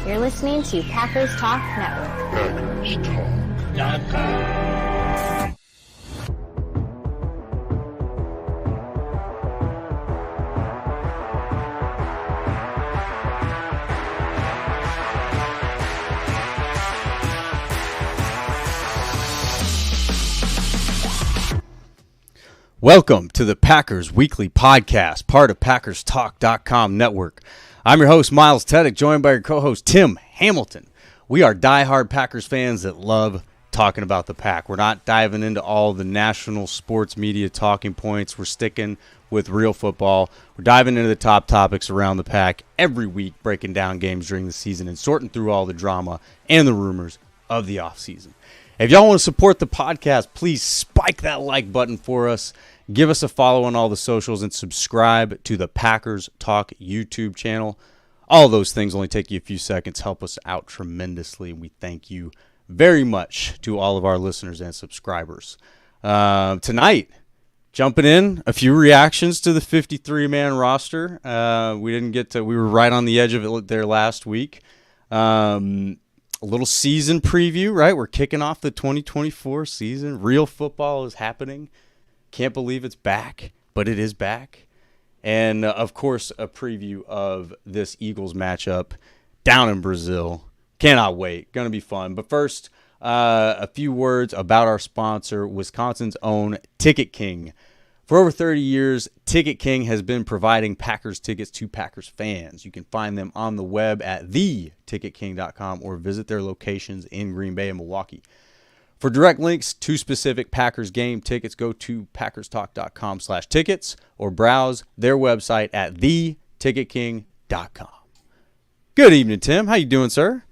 You're listening to Packers Talk Network. PackersTalk.com. Welcome to the Packers Weekly Podcast, part of PackersTalk.com network. I'm your host, Miles Teddick, joined by your co-host, Tim Hamilton. We are diehard Packers fans that love talking about the Pack. We're not diving into all the national sports media talking points. We're sticking with real football. We're diving into the top topics around the Pack every week, breaking down games during the season and sorting through all the drama and the rumors of the offseason. If y'all want to support the podcast, please spike that like button for us. Give us a follow on all the socials and subscribe to the Packers Talk YouTube channel. All those things only take you a few seconds, help us out tremendously. We thank you very much to all of our listeners and subscribers. Tonight, jumping in, a few reactions to the 53-man roster. We were right on the edge of it there last week. A little season preview, right? We're kicking off the 2024 season. Real football is happening. Can't believe it's back, but it is back. And, of course, a preview of this Eagles matchup down in Brazil. Cannot wait. Going to be fun. But first, a few words about our sponsor, Wisconsin's own Ticket King. For over 30 years, Ticket King has been providing Packers tickets to Packers fans. You can find them on the web at theticketking.com or visit their locations in Green Bay and Milwaukee. For direct links to specific Packers game tickets, go to packerstalk.com/tickets or browse their website at theticketking.com. Good evening, Tim. How you doing, sir?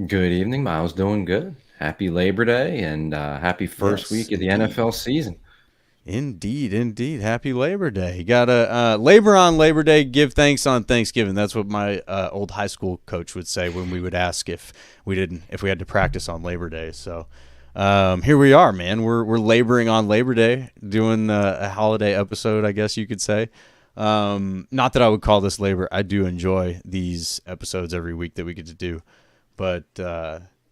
Good evening, Miles. Doing good. Happy Labor Day and happy first week of the NFL season. Indeed. Happy Labor Day. You got to labor on Labor Day, give thanks on Thanksgiving. That's what my old high school coach would say when we would ask if we had to practice on Labor Day. So here we are, man. We're laboring on Labor Day, doing a holiday episode, I guess you could say. Not that I would call this labor. I do enjoy these episodes every week that we get to do. But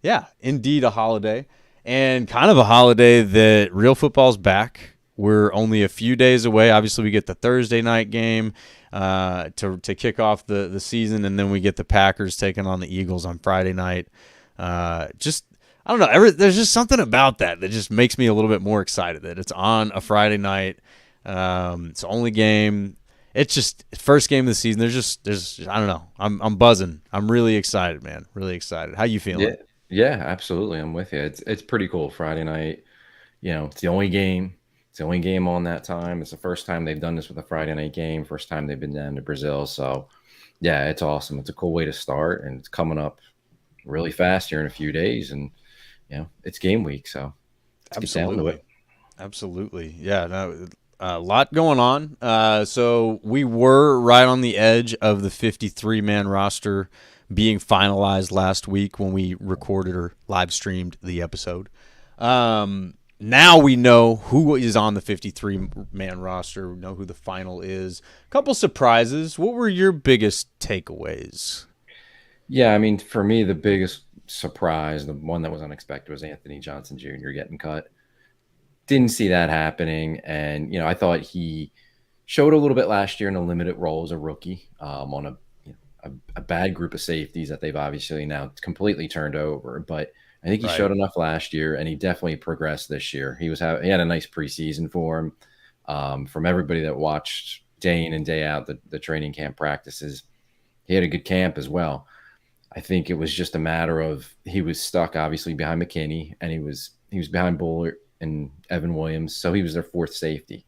yeah, indeed a holiday, and kind of a holiday that real football's back. We're only a few days away. Obviously, we get the Thursday night game to kick off the season, and then we get the Packers taking on the Eagles on Friday night. I don't know. There's just something about that just makes me a little bit more excited that it's on a Friday night. It's the only game. It's just first game of the season. There's I don't know. I'm buzzing. I'm really excited, man. Really excited. How you feeling? Yeah, absolutely. I'm with you. It's pretty cool. Friday night. It's the only game. It's the only game on that time. It's the first time they've done this with a Friday night game. First time they've been down to Brazil. So, yeah, it's awesome. It's a cool way to start, and it's coming up really fast here in a few days. And, it's game week. So, let's get down to it. Absolutely. Yeah, no, a lot going on. So we were right on the edge of the 53-man roster being finalized last week when we recorded or live streamed the episode. Now we know who is on the 53-man roster. We know who the final is. A couple surprises. What were your biggest takeaways? Yeah, I mean, for me, the biggest surprise, the one that was unexpected, was Anthony Johnson Jr. getting cut. Didn't see that happening. And, I thought he showed a little bit last year in a limited role as a rookie on a bad group of safeties that they've obviously now completely turned over. But I think he showed enough last year, and he definitely progressed this year. He had a nice preseason for him. From everybody that watched day in and day out the training camp practices, he had a good camp as well. I think it was just a matter of he was stuck obviously behind McKinney, and he was behind Bullard and Evan Williams, so he was their fourth safety.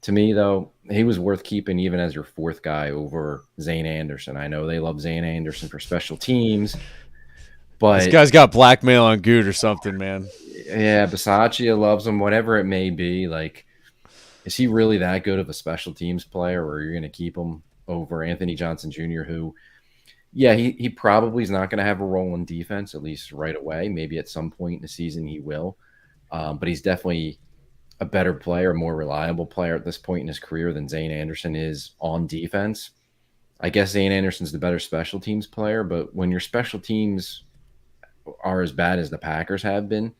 To me, though, he was worth keeping even as your fourth guy over Zane Anderson. I know they love Zane Anderson for special teams. But this guy's got blackmail on Good or something, man. Yeah, Bisaccia loves him, whatever it may be. Like, is he really that good of a special teams player, or are you going to keep him over Anthony Johnson Jr., who, yeah, he probably is not going to have a role in defense, at least right away. Maybe at some point in the season he will. But he's definitely a better player, a more reliable player at this point in his career than Zane Anderson is on defense. I guess Zane Anderson's the better special teams player, but when your special teams are as bad as the Packers have been,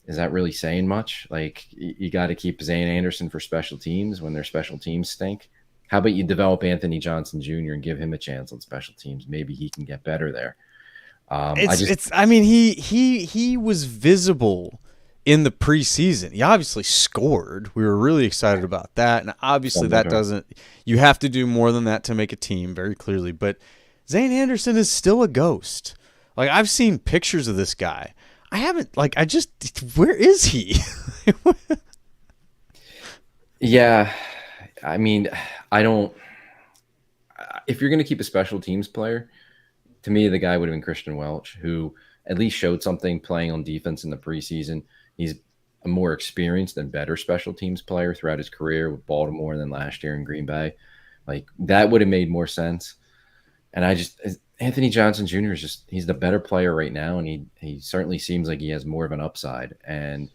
is that really saying much? Like, you got to keep Zane Anderson for special teams when their special teams stink. How about you develop Anthony Johnson Jr. and give him a chance on special teams? Maybe he can get better there. I mean, he was visible in the preseason. He obviously scored. We were really excited about that. And obviously you have to do more than that to make a team, very clearly. But Zane Anderson is still a ghost. Like, I've seen pictures of this guy. Where is he? Yeah. I mean, if you're going to keep a special teams player, to me, the guy would have been Christian Welch, who at least showed something playing on defense in the preseason. He's a more experienced and better special teams player throughout his career with Baltimore than last year in Green Bay. Like, that would have made more sense. And Anthony Johnson Jr. he's the better player right now. And he certainly seems like he has more of an upside. And,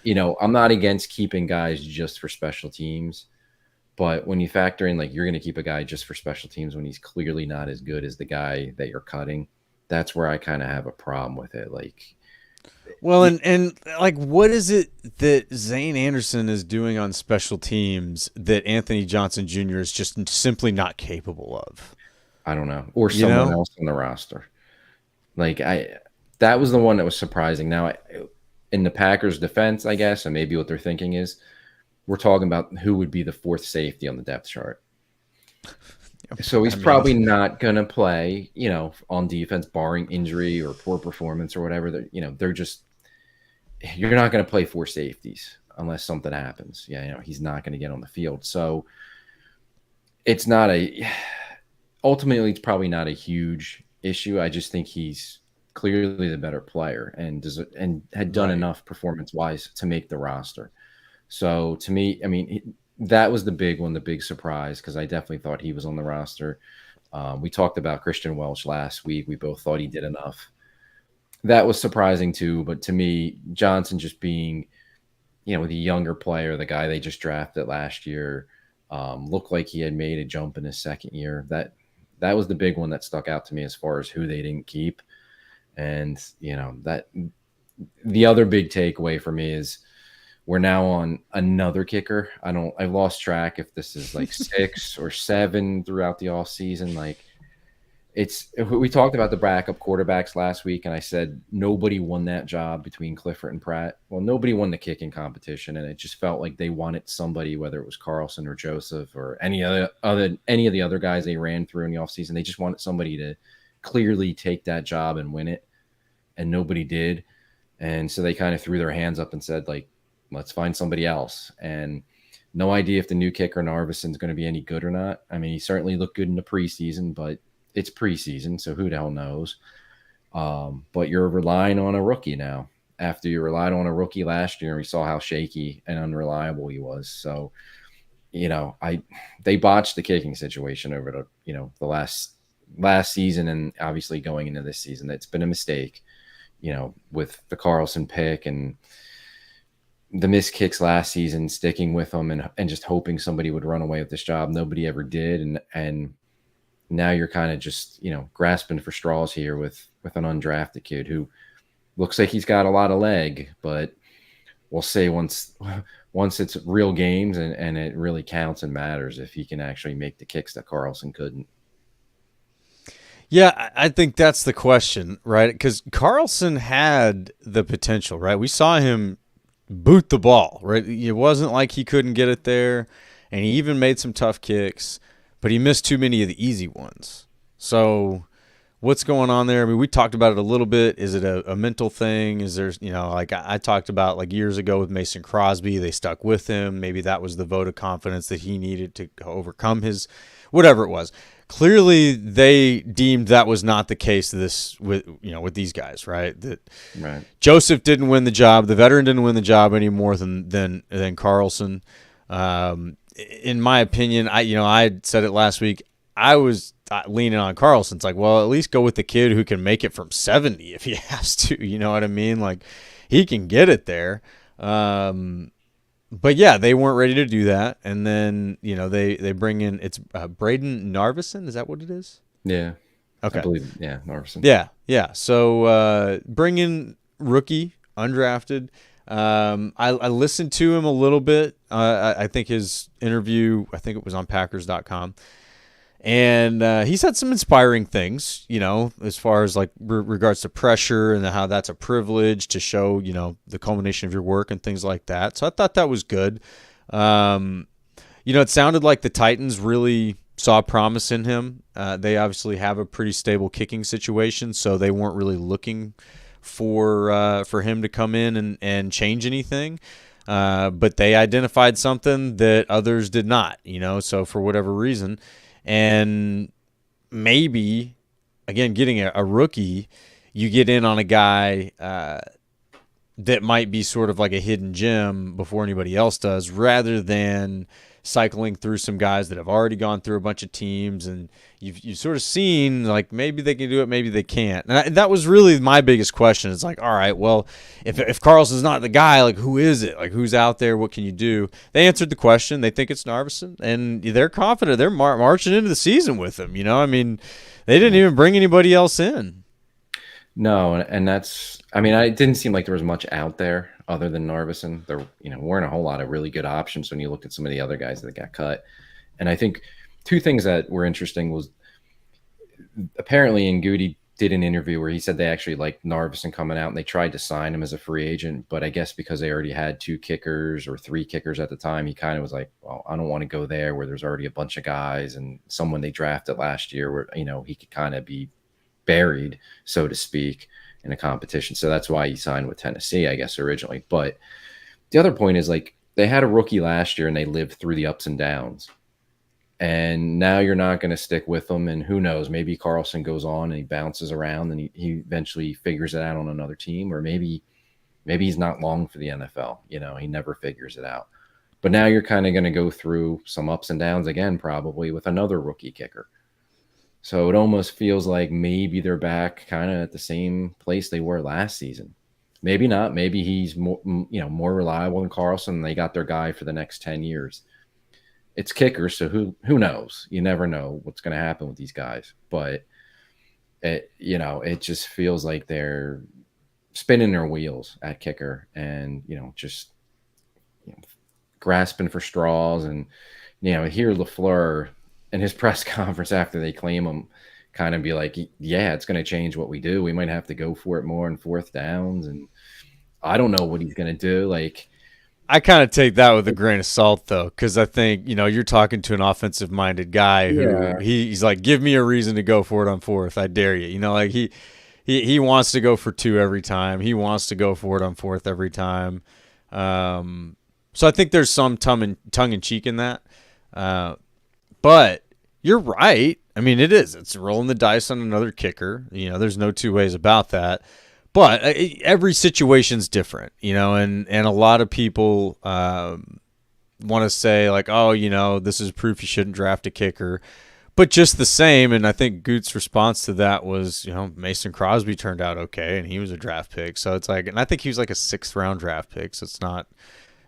I'm not against keeping guys just for special teams. But when you factor in, like, you're going to keep a guy just for special teams when he's clearly not as good as the guy that you're cutting, that's where I kind of have a problem with it. Like, well, and like, what is it that Zane Anderson is doing on special teams that Anthony Johnson Jr. is just simply not capable of? I don't know. Or someone else on the roster. Like, that was the one that was surprising. Now, in the Packers' defense, I guess, and maybe what they're thinking is, we're talking about who would be the fourth safety on the depth chart. So he's probably not going to play, on defense, barring injury or poor performance or whatever. They're just – you're not going to play four safeties unless something happens. Yeah, he's not going to get on the field. So it's not ultimately, it's probably not a huge issue. I just think he's clearly the better player and had done enough performance-wise to make the roster. So to me, I mean, that was the big one, the big surprise, because I definitely thought he was on the roster. We talked about Christian Welch last week. We both thought he did enough. That was surprising too. But to me, Johnson just being, the younger player, the guy they just drafted last year, looked like he had made a jump in his second year. That was the big one that stuck out to me as far as who they didn't keep. And, that the other big takeaway for me is, we're now on another kicker. I've lost track if this is like 6 or 7 throughout the off season. Like, we talked about the backup quarterbacks last week, and I said nobody won that job between Clifford and Pratt. Well, nobody won the kicking competition, and it just felt like they wanted somebody, whether it was Carlson or Joseph or any of the other guys they ran through in the offseason. They just wanted somebody to clearly take that job and win it, and nobody did. And so they kind of threw their hands up and said, like, let's find somebody else. And no idea if the new kicker Narvison's going to be any good or not. I mean, he certainly looked good in the preseason, but it's preseason, so who the hell knows? But you're relying on a rookie now. After you relied on a rookie last year, we saw how shaky and unreliable he was. So, they botched the kicking situation over the last season, and obviously going into this season, it's been a mistake. With the Carlson pick and the missed kicks last season, sticking with them and just hoping somebody would run away with this job. Nobody ever did. And now you're kind of just, grasping for straws here with an undrafted kid who looks like he's got a lot of leg, but we'll say once it's real games and it really counts and matters if he can actually make the kicks that Carlson couldn't. Yeah, I think that's the question, right? Because Carlson had the potential, right? We saw him boot the ball, right? It wasn't like he couldn't get it there, and he even made some tough kicks, but he missed too many of the easy ones. So what's going on there? I mean, we talked about it a little bit. Is it a mental thing? Is there, like I talked about like years ago with Mason Crosby, they stuck with him. Maybe that was the vote of confidence that he needed to overcome his, whatever it was. Clearly, they deemed that was not the case with these guys, right? That right. Joseph didn't win the job. The veteran didn't win the job any more than Carlson. In my opinion, I said it last week. I was leaning on Carlson. It's like, well, at least go with the kid who can make it from 70 if he has to. You know what I mean? Like, he can get it there. but yeah, they weren't ready to do that. And then, they bring in, it's Braden Narvison. Is that what it is? Yeah. I Okay. believe, yeah, Norvison. Yeah. Yeah. So bring in rookie, undrafted. I listened to him a little bit. I think his interview, I think it was on Packers.com. And he said some inspiring things, as far as like regards to pressure and how that's a privilege to show, the culmination of your work and things like that. So I thought that was good. It sounded like the Titans really saw promise in him. They obviously have a pretty stable kicking situation, so they weren't really looking for him to come in and change anything. But they identified something that others did not, so for whatever reason. And maybe, again, getting a rookie, you get in on a guy that might be sort of like a hidden gem before anybody else does, rather than cycling through some guys that have already gone through a bunch of teams, and you've sort of seen like maybe they can do it, maybe they can't. And that was really my biggest question. It's like, all right, well, if Carlson's not the guy, like who is it? Like who's out there? What can you do? They answered the question. They think it's Narvison, and they're confident. They're marching into the season with him. I mean, they didn't even bring anybody else in. No, and that's, I mean, it didn't seem like there was much out there other than Narvison. There, weren't a whole lot of really good options when you looked at some of the other guys that got cut. And I think two things that were interesting was apparently Ngudi did an interview where he said they actually liked Narvison coming out and they tried to sign him as a free agent. But I guess because they already had 2 kickers or 3 kickers at the time, he kind of was like, well, I don't want to go there where there's already a bunch of guys and someone they drafted last year where, he could kind of be buried, so to speak, in a competition. So that's why he signed with Tennessee, I guess, originally. But the other point is, like, they had a rookie last year and they lived through the ups and downs. And now you're not going to stick with them. And who knows, maybe Carlson goes on and he bounces around and he eventually figures it out on another team. Or maybe he's not long for the NFL. He never figures it out. But now you're kind of going to go through some ups and downs again, probably with another rookie kicker. So it almost feels like maybe they're back kind of at the same place they were last season. Maybe not. Maybe he's more reliable than Carlson. And they got their guy for the next 10 years. It's kickers, so who knows? You never know what's going to happen with these guys. But it just feels like they're spinning their wheels at kicker and just grasping for straws. And here LaFleur in his press conference after they claim him kind of be like, yeah, it's going to change what we do. We might have to go for it more on 4th downs. And I don't know what he's going to do. Like, I kind of take that with a grain of salt, though, because I think, you're talking to an offensive-minded guy who he's like, give me a reason to go for it on 4th. I dare you. Like he wants to go for 2 every time. He wants to go for it on 4th every time. So I think there's some tongue-in-cheek in that. But you're right. I mean, it is. It's rolling the dice on another kicker. There's no two ways about that. But every situation's different, and a lot of people want to say, like, oh, this is proof you shouldn't draft a kicker. But just the same, and I think Goot's response to that was, Mason Crosby turned out okay, and he was a draft pick. So it's like, and I think he was like a 6th-round draft pick, so it's not,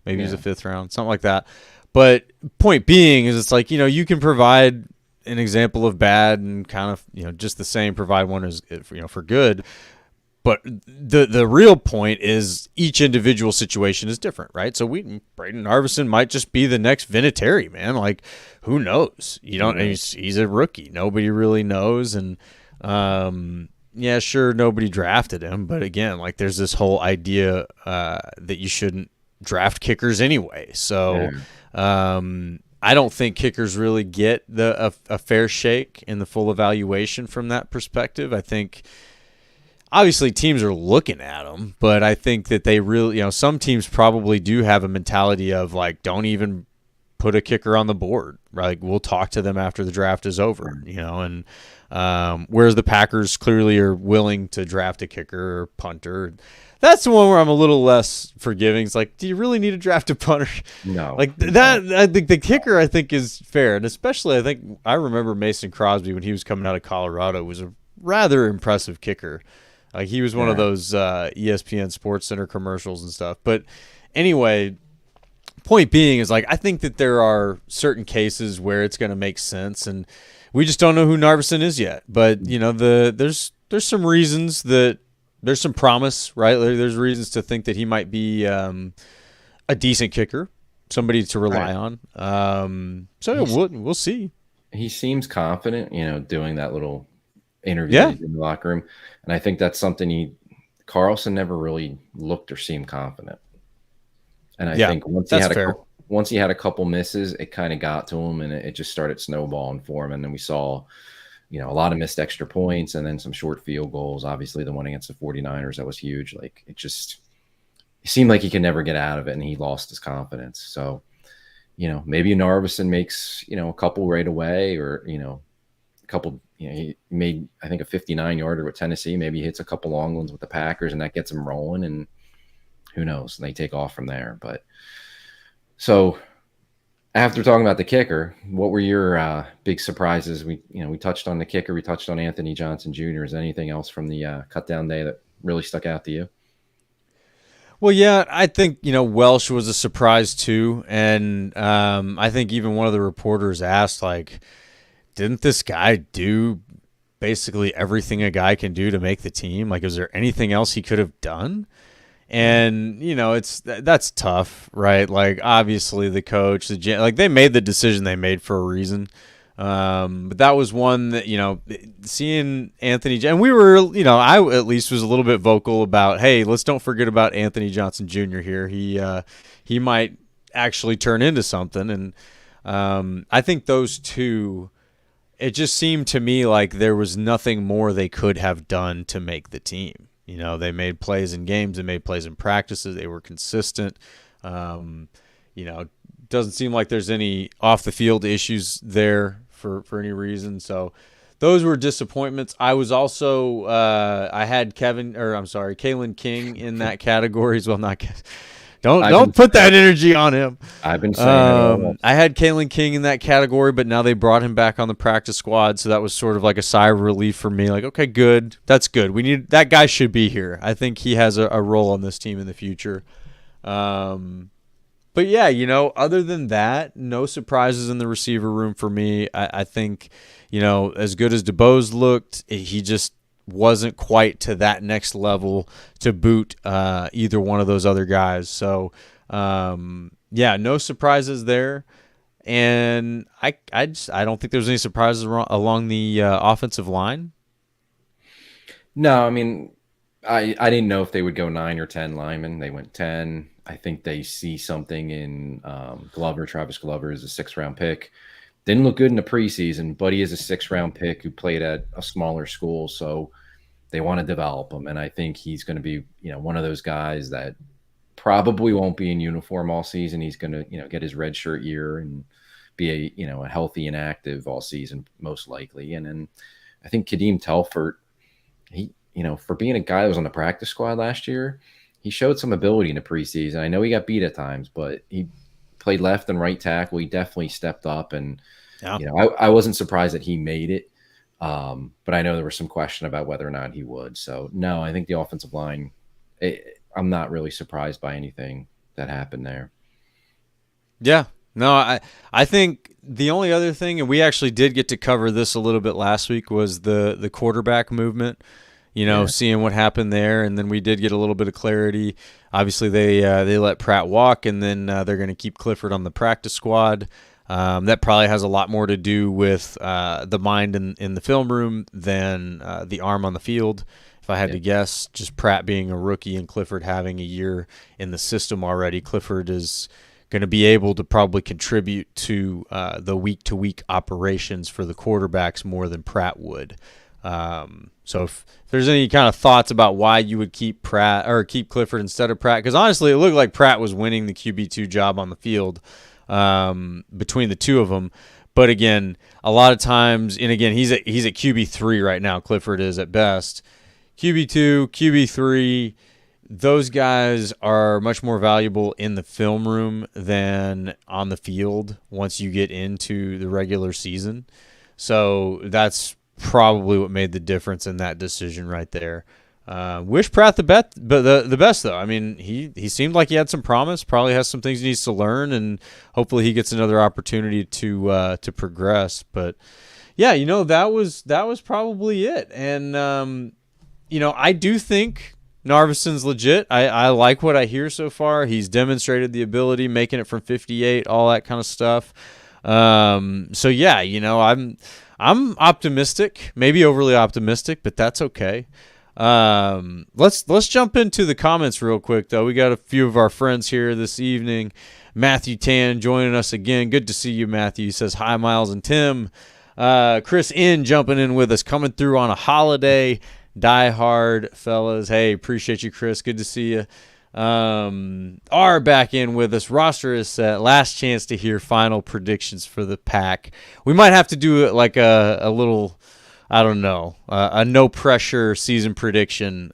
maybe he's a 5th round, something like that. But point being is it's like, you can provide an example of bad and kind of, just the same, provide one as, for good. But the real point is each individual situation is different, right? So Braden Narvison might just be the next Vinatieri, man. Like, who knows? He's a rookie. Nobody really knows. And, yeah, sure, nobody drafted him. But again, like, there's this whole idea that you shouldn't draft kickers anyway. So I don't think kickers really get a fair shake in the full evaluation from that perspective. I think obviously teams are looking at them, but I think that they really, some teams probably do have a mentality of like, don't even put a kicker on the board. Right? Like, we'll talk to them after the draft is over, and whereas the Packers clearly are willing to draft a kicker or punter. That's the one where I'm a little less forgiving. It's like, do you really need to draft a punter? No. Like that, I think the kicker, I think, is fair. And especially, I remember Mason Crosby when he was coming out of Colorado was a rather impressive kicker. Like, he was one of those ESPN Sports Center commercials and stuff. But anyway, point being is, like, I think that there are certain cases where it's going to make sense, and we just don't know who Narveson is yet. But, you know, there's some reasons that there's some promise, right? There's reasons to think that he might be a decent kicker, somebody to rely on. So we'll see. He seems confident, you know, doing that little interview in the locker room. And I think that's something Carlson never really looked or seemed confident. And I think once he had a couple misses, it kind of got to him, and it just started snowballing for him. And then we saw, you know, a lot of missed extra points and then some short field goals. Obviously, the one against the 49ers, that was huge. Like, it seemed like he could never get out of it, and he lost his confidence. So, you know, maybe Narveson makes, you know, a couple right away, or, you know, a couple, you know, he made, I think, a 59-yarder with Tennessee. Maybe he hits a couple long ones with the Packers, and that gets him rolling, and who knows? And they take off from there. But so after talking about the kicker, what were your big surprises? We touched on the kicker. We touched on Anthony Johnson Jr. Is there anything else from the cut down day that really stuck out to you? Well, yeah, I think, you know, Welsh was a surprise too. And I think even one of the reporters asked, like, didn't this guy do basically everything a guy can do to make the team? Like, is there anything else he could have done? And, you know, that's tough, right? Like, obviously the coach, they made the decision they made for a reason. But that was one that, you know, seeing Anthony, and we were, you know, I at least was a little bit vocal about, hey, let's don't forget about Anthony Johnson Jr. here. He might actually turn into something. And I think those two, it just seemed to me like there was nothing more they could have done to make the team. You know, they made plays in games, they made plays in practices, they were consistent. You know, doesn't seem like there's any off the field issues there for any reason. So those were disappointments. I was also I had Kalen King in that category as well. Don't put that energy on him. I've been saying I had Kalen King in that category, but now they brought him back on the practice squad, so that was sort of like a sigh of relief for me. Like, okay, good. That's good. That guy should be here. I think he has a role on this team in the future. But yeah, you know, other than that, no surprises in the receiver room for me. I think, you know, as good as DeBose looked, he just wasn't quite to that next level to boot either one of those other guys. So, yeah, no surprises there. And I don't think there's any surprises along the offensive line. No, I mean, I didn't know if they would go 9 or 10 linemen. They went 10. I think they see something in Travis Glover is a 6th-round pick. Didn't look good in the preseason, but he is a 6th-round pick who played at a smaller school, so they want to develop him. And I think he's going to be, you know, one of those guys that probably won't be in uniform all season. He's going to, you know, get his red shirt year and be a healthy and active all season, most likely. And then I think Kadeem Telfort, he, you know, for being a guy that was on the practice squad last year, he showed some ability in the preseason. I know he got beat at times, but he played left and right tackle. He definitely stepped up, and you know, I wasn't surprised that he made it. But I know there was some question about whether or not he would. So no, I think the offensive line, I'm not really surprised by anything that happened there. Yeah, no, I think the only other thing, and we actually did get to cover this a little bit last week, was the quarterback movement. You know, seeing what happened there, and then we did get a little bit of clarity. Obviously, they let Pratt walk, and then they're going to keep Clifford on the practice squad. That probably has a lot more to do with the mind in the film room than the arm on the field. If I had to guess, just Pratt being a rookie and Clifford having a year in the system already, Clifford is going to be able to probably contribute to the week-to-week operations for the quarterbacks more than Pratt would. So if there's any kind of thoughts about why you would keep Pratt or keep Clifford instead of Pratt, because honestly, it looked like Pratt was winning the QB2 job on the field between the two of them. But again, a lot of times, and again, he's at QB3 right now. Clifford is at best. QB2, QB3, those guys are much more valuable in the film room than on the field once you get into the regular season. So that's probably what made the difference in that decision right there. Wish Pratt the best though. I mean, he seemed like he had some promise. Probably has some things he needs to learn, and hopefully he gets another opportunity to progress. But yeah, that was probably it. And I do think Narvison's legit. I like what I hear so far. He's demonstrated the ability, making it from 58, all that kind of stuff. So yeah, I'm optimistic, maybe overly optimistic, but that's okay. Let's jump into the comments real quick though. We got a few of our friends here this evening. Matthew Tan joining us again. Good to see you, Matthew. He says hi, Miles and Tim. Chris N jumping in with us, coming through on a holiday. Die hard, fellas. Hey, appreciate you, Chris. Good to see you. R back in with us. Roster is set. Last chance to hear final predictions for the pack. We might have to do it like a little, I don't know, a no pressure season prediction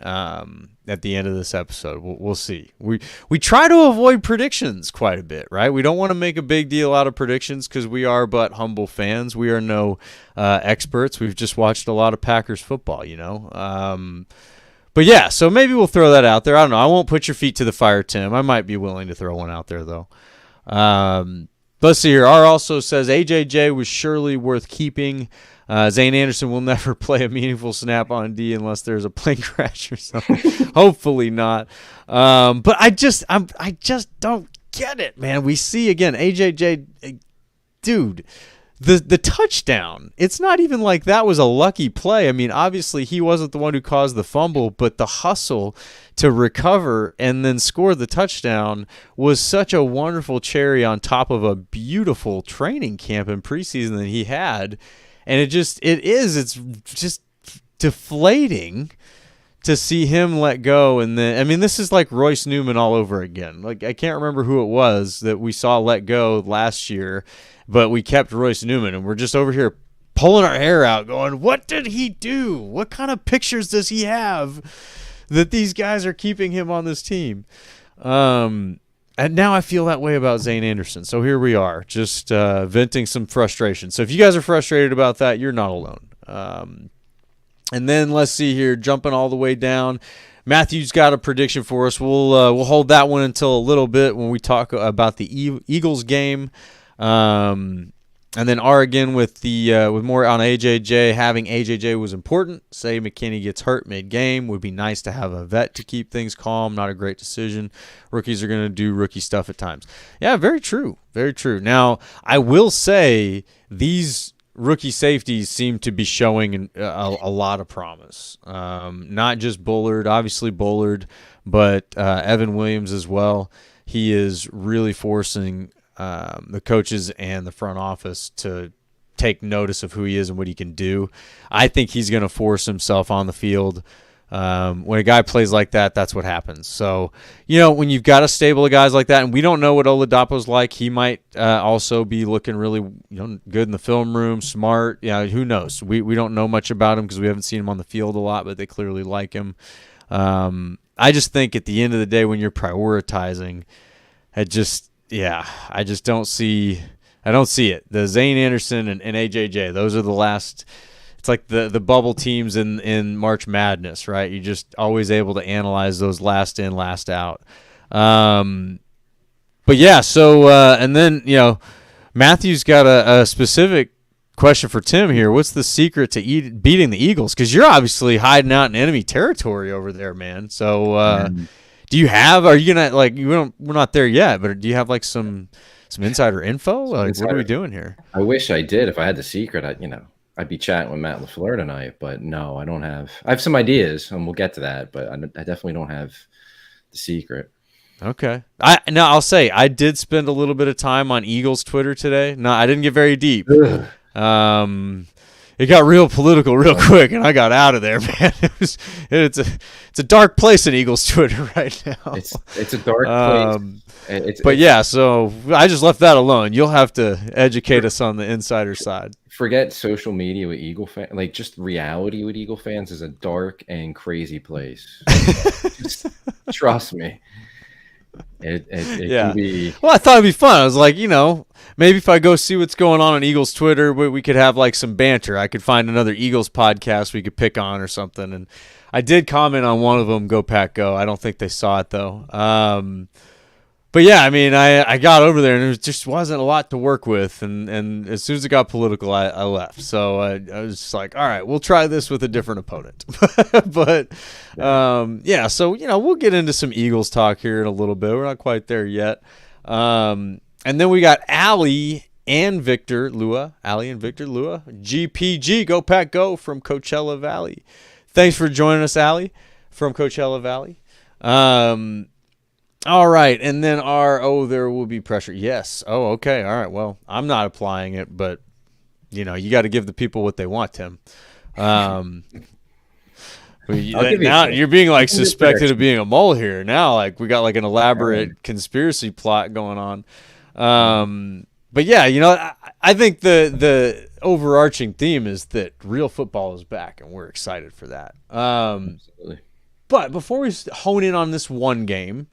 at the end of this episode. We'll see. We try to avoid predictions quite a bit, right? We don't want to make a big deal out of predictions because we are but humble fans. We are no experts. We've just watched a lot of Packers football, But yeah, so maybe we'll throw that out there. I don't know. I won't put your feet to the fire, Tim. I might be willing to throw one out there, though. Let's see here. R also says AJJ was surely worth keeping. Zane Anderson will never play a meaningful snap on D unless there's a plane crash or something. Hopefully not. But I just don't get it, man. We see again AJJ, dude. The touchdown, it's not even like that was a lucky play. I mean, obviously he wasn't the one who caused the fumble, but the hustle to recover and then score the touchdown was such a wonderful cherry on top of a beautiful training camp and preseason that he had. And it's just deflating to see him let go. And then, I mean, this is like Royce Newman all over again. Like, I can't remember who it was that we saw let go last year, but we kept Royce Newman, and we're just over here pulling our hair out going, what did he do? What kind of pictures does he have that these guys are keeping him on this team? And now I feel that way about Zane Anderson. So here we are, just venting some frustration. So if you guys are frustrated about that, you're not alone. And then let's see here, jumping all the way down. Matthew's got a prediction for us. We'll hold that one until a little bit when we talk about the Eagles game. And then R again with more on AJJ. Having AJJ was important. Say McKinney gets hurt mid-game. Would be nice to have a vet to keep things calm. Not a great decision. Rookies are going to do rookie stuff at times. Yeah, very true. Very true. Now, I will say these rookie safeties seem to be showing a lot of promise. Not just Bullard, obviously Bullard, but Evan Williams as well. He is really forcing the coaches and the front office to take notice of who he is and what he can do. I think he's going to force himself on the field. When a guy plays like that, that's what happens. So, when you've got a stable of guys like that, and we don't know what Oladapo's like, he might also be looking really good in the film room, smart. Yeah, who knows? We don't know much about him because we haven't seen him on the field a lot, but they clearly like him. I just think at the end of the day when you're prioritizing, I just don't see it. The Zane Anderson and AJJ, those are the last. It's like the bubble teams in March Madness, right? You're just always able to analyze those last in, last out. But yeah, so and then Matthew's got a specific question for Tim here. What's the secret to beating the Eagles? Because you're obviously hiding out in enemy territory over there, man. So are you gonna we're not there yet, but do you have some insider info? What are we doing here? I wish I did. If I had the secret, I'd be chatting with Matt LaFleur tonight, but no, I don't have. I have some ideas, and we'll get to that, but I definitely don't have the secret. Okay. I'll say I did spend a little bit of time on Eagles Twitter today. No, I didn't get very deep. It got real political real quick, and I got out of there, man. It's a dark place in Eagles Twitter right now. It's a dark place. So I just left that alone. You'll have to educate us on the insider side. Forget social media with Eagle fans. Just reality with Eagle fans is a dark and crazy place. Just trust me. It can Yeah. be. Well, I thought it'd be fun. I was like, maybe if I go see what's going on Eagles Twitter, we could have like some banter. I could find another Eagles podcast we could pick on or something. And I did comment on one of them, Go Pack Go. I don't think they saw it though. But yeah, I mean, I got over there and there just wasn't a lot to work with, and as soon as it got political, I left. So I was just like, all right, we'll try this with a different opponent. But yeah, so we'll get into some Eagles talk here in a little bit. We're not quite there yet. And then we got Allie and Victor Lua, GPG, Go Pack Go from Coachella Valley. Thanks for joining us, Allie, from Coachella Valley. All right, and then there will be pressure. Yes. Oh, okay. All right. Well, I'm not applying it, but you got to give the people what they want, Tim. Now you're being like suspected of being a mole here. Now, like we got like an elaborate conspiracy plot going on. But yeah, I think the overarching theme is that real football is back, and we're excited for that. Absolutely. But before we hone in on this one game.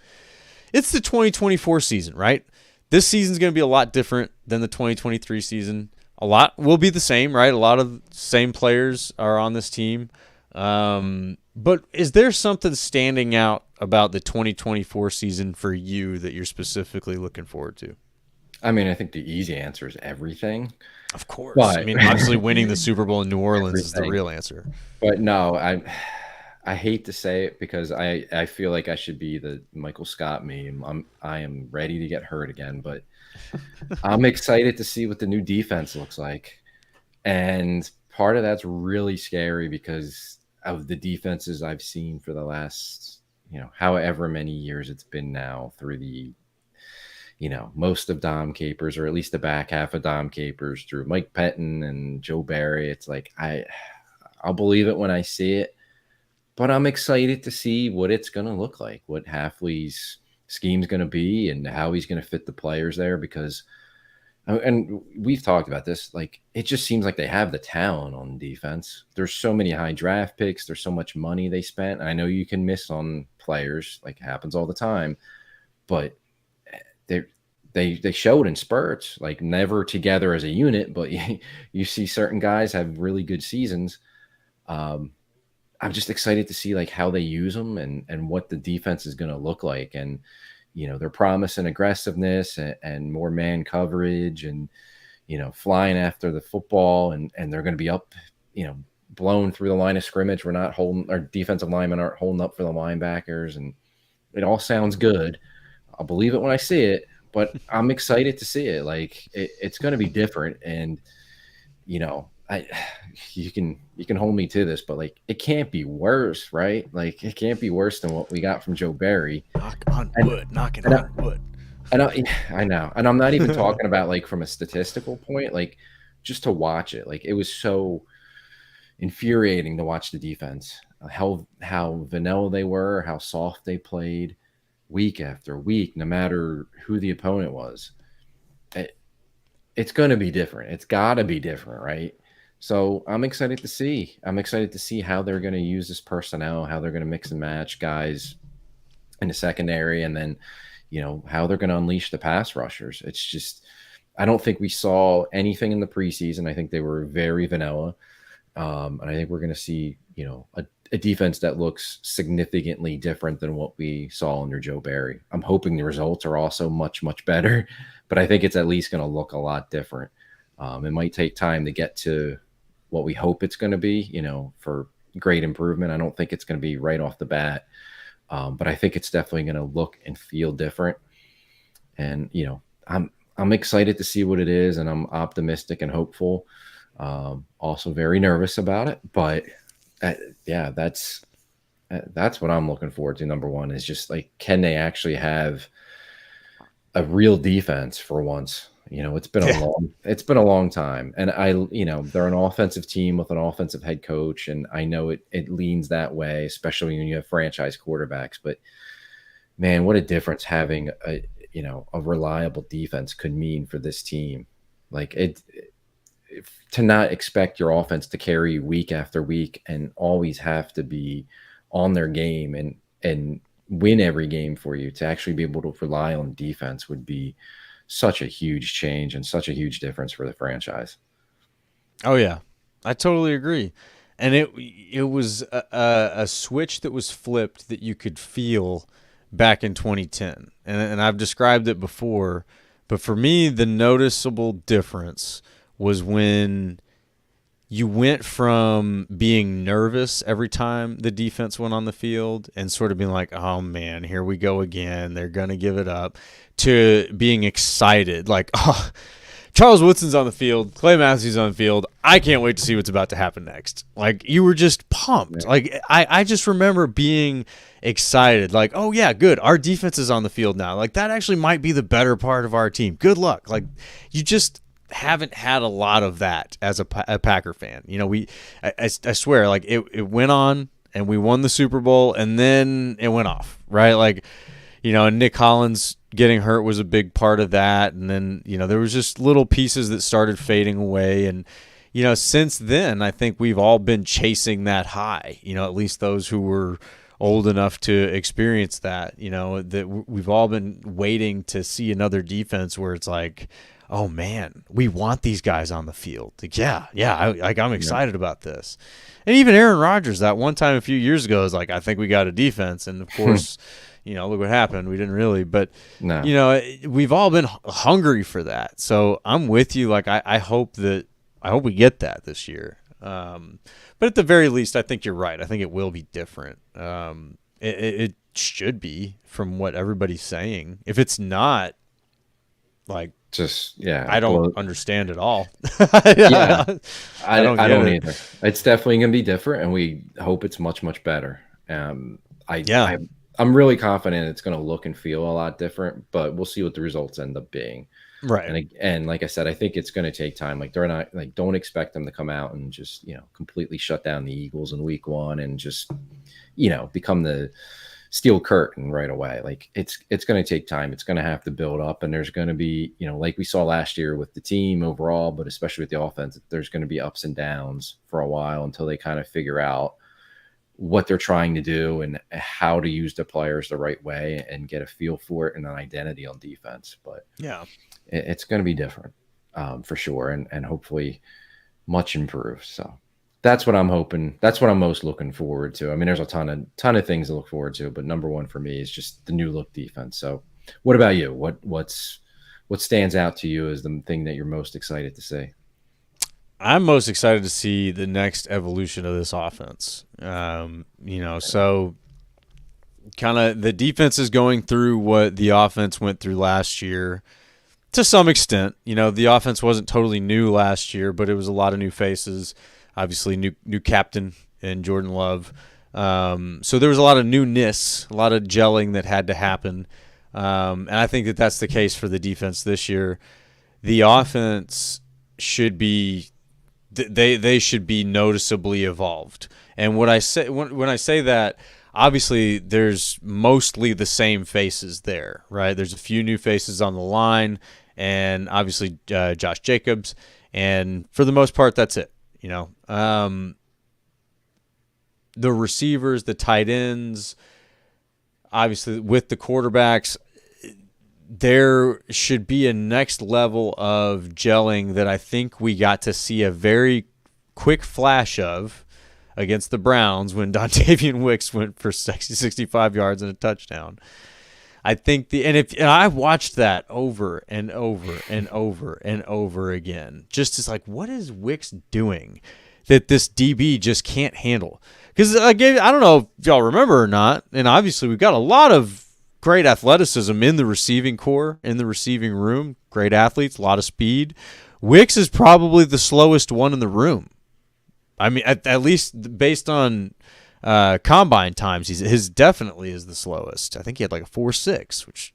It's the 2024 season, right? This season's going to be a lot different than the 2023 season. A lot will be the same, right? A lot of same players are on this team. But is there something standing out about the 2024 season for you that you're specifically looking forward to? I mean, I think the easy answer is everything. Of course. But, I mean, obviously winning the Super Bowl in New Orleans is the real answer. But no, I hate to say it because I feel like I should be the Michael Scott meme. I am ready to get hurt again, but I'm excited to see what the new defense looks like. And part of that's really scary because of the defenses I've seen for the last, however many years it's been now through the, most of Dom Capers, or at least the back half of Dom Capers, through Mike Pettin and Joe Barry. It's like I'll believe it when I see it. But I'm excited to see what it's going to look like, what Hafley's scheme's going to be, and how he's going to fit the players there. Because, and we've talked about this, like it just seems like they have the talent on defense. There's so many high draft picks. There's so much money they spent. I know you can miss on players, like it happens all the time, but they showed in spurts, like never together as a unit. But you see certain guys have really good seasons. I'm just excited to see like how they use them and what the defense is going to look like. And, they're promising aggressiveness and more man coverage and, flying after the football and they're going to be up, blown through the line of scrimmage. We're not holding, our defensive linemen aren't holding up for the linebackers, and it all sounds good. I'll believe it when I see it, but I'm excited to see it. Like it's going to be different. And, you can hold me to this, but like it can't be worse, right? Like it can't be worse than what we got from Joe Barry. Knocking on wood. I know, and I'm not even talking about like from a statistical point, like just to watch it. Like it was so infuriating to watch the defense, how vanilla they were, how soft they played week after week, no matter who the opponent was. It's going to be different. It's got to be different, right? So I'm excited to see. I'm excited to see how they're going to use this personnel, how they're going to mix and match guys in the secondary, and then, how they're going to unleash the pass rushers. It's just, I don't think we saw anything in the preseason. I think they were very vanilla. And I think we're going to see, a defense that looks significantly different than what we saw under Joe Barry. I'm hoping the results are also much, much better, but I think it's at least going to look a lot different. It might take time to get to what we hope it's going to be, for great improvement. I don't think it's going to be right off the bat, but I think it's definitely going to look and feel different. And, I'm excited to see what it is, and I'm optimistic and hopeful. Also very nervous about it, but that's what I'm looking forward to. Number one is just like, can they actually have a real defense for once? It's been a long time. And they're an offensive team with an offensive head coach. And I know it leans that way, especially when you have franchise quarterbacks, but man, what a difference having a reliable defense could mean for this team. Like to not expect your offense to carry week after week and always have to be on their game and win every game for you, to actually be able to rely on defense would be such a huge change and such a huge difference for the franchise. Oh yeah, I totally agree. And it was a switch that was flipped that you could feel back in 2010. And I've described it before, but for me the noticeable difference was when you went from being nervous every time the defense went on the field and sort of being like, oh man, here we go again, they're going to give it up, to being excited, like, oh, Charles Woodson's on the field, Clay Matthews on the field, I can't wait to see what's about to happen next. Like, you were just pumped. Like, I just remember being excited, like, oh yeah, good, our defense is on the field now. Like, that actually might be the better part of our team. Good luck. Like, you just haven't had a lot of that as a Packer fan. You know, I swear, like, it went on and we won the Super Bowl and then it went off, right? Like, you know, and Nick Collins getting hurt was a big part of that. And then, you know, there was just little pieces that started fading away. And, you know, since then, I think we've all been chasing that high, you know, at least those who were old enough to experience that, you know, that we've all been waiting to see another defense where it's like, oh man, we want these guys on the field. Like, I'm excited about this. And even Aaron Rodgers, that one time a few years ago, was like, I think we got a defense. And of course, you know, look what happened. We didn't really, but No. you know, we've all been hungry for that. So I'm with you. Like, I hope we get that this year. But at the very least, I think you're right. I think it will be different. It should be, from what everybody's saying. If it's not, like, I don't understand at all. Yeah, I don't get it. either. It's definitely going to be different, and we hope it's much, much better. I'm really confident it's going to look and feel a lot different, but we'll see what the results end up being. Right. And like I said, I think it's going to take time. Like, they're not, like, don't expect them to come out and just, you know, completely shut down the Eagles in week 1 and just, you know, become the steel curtain right away. Like, it's going to take time. It's going to have to build up, and there's going to be, you know, like we saw last year with the team overall, but especially with the offense, there's going to be ups and downs for a while until they kind of figure out what they're trying to do and how to use the players the right way and get a feel for it and an identity on defense. But yeah, it's going to be different for sure. And hopefully much improved. So that's what I'm hoping. That's what I'm most looking forward to. I mean, there's a ton of things to look forward to, but number one for me is just the new look defense. So what about you? What stands out to you as the thing that you're most excited to see? I'm most excited to see the next evolution of this offense. You know, so kind of the defense is going through what the offense went through last year to some extent. You know, the offense wasn't totally new last year, but it was a lot of new faces. Obviously, new captain in Jordan Love. So there was a lot of newness, a lot of gelling that had to happen. And I think that that's the case for the defense this year. The offense should be they should be noticeably evolved. And what I say when I say that, obviously there's mostly the same faces there, right? There's a few new faces on the line, and obviously Josh Jacobs, and for the most part that's it. You know, the receivers, the tight ends, obviously with the quarterbacks, there should be a next level of gelling that I think we got to see a very quick flash of against the Browns when Dontavian Wicks went for 65 yards and a touchdown. I think and I've watched that over and over and over and over again. Just as like, what is Wicks doing that this DB just can't handle? Because I don't know if y'all remember or not, and obviously we've got a lot of great athleticism in the receiving core, in the receiving room. Great athletes, a lot of speed. Wicks is probably the slowest one in the room. I mean, at least based on combine times, his definitely is the slowest. I think he had like a 4.6, which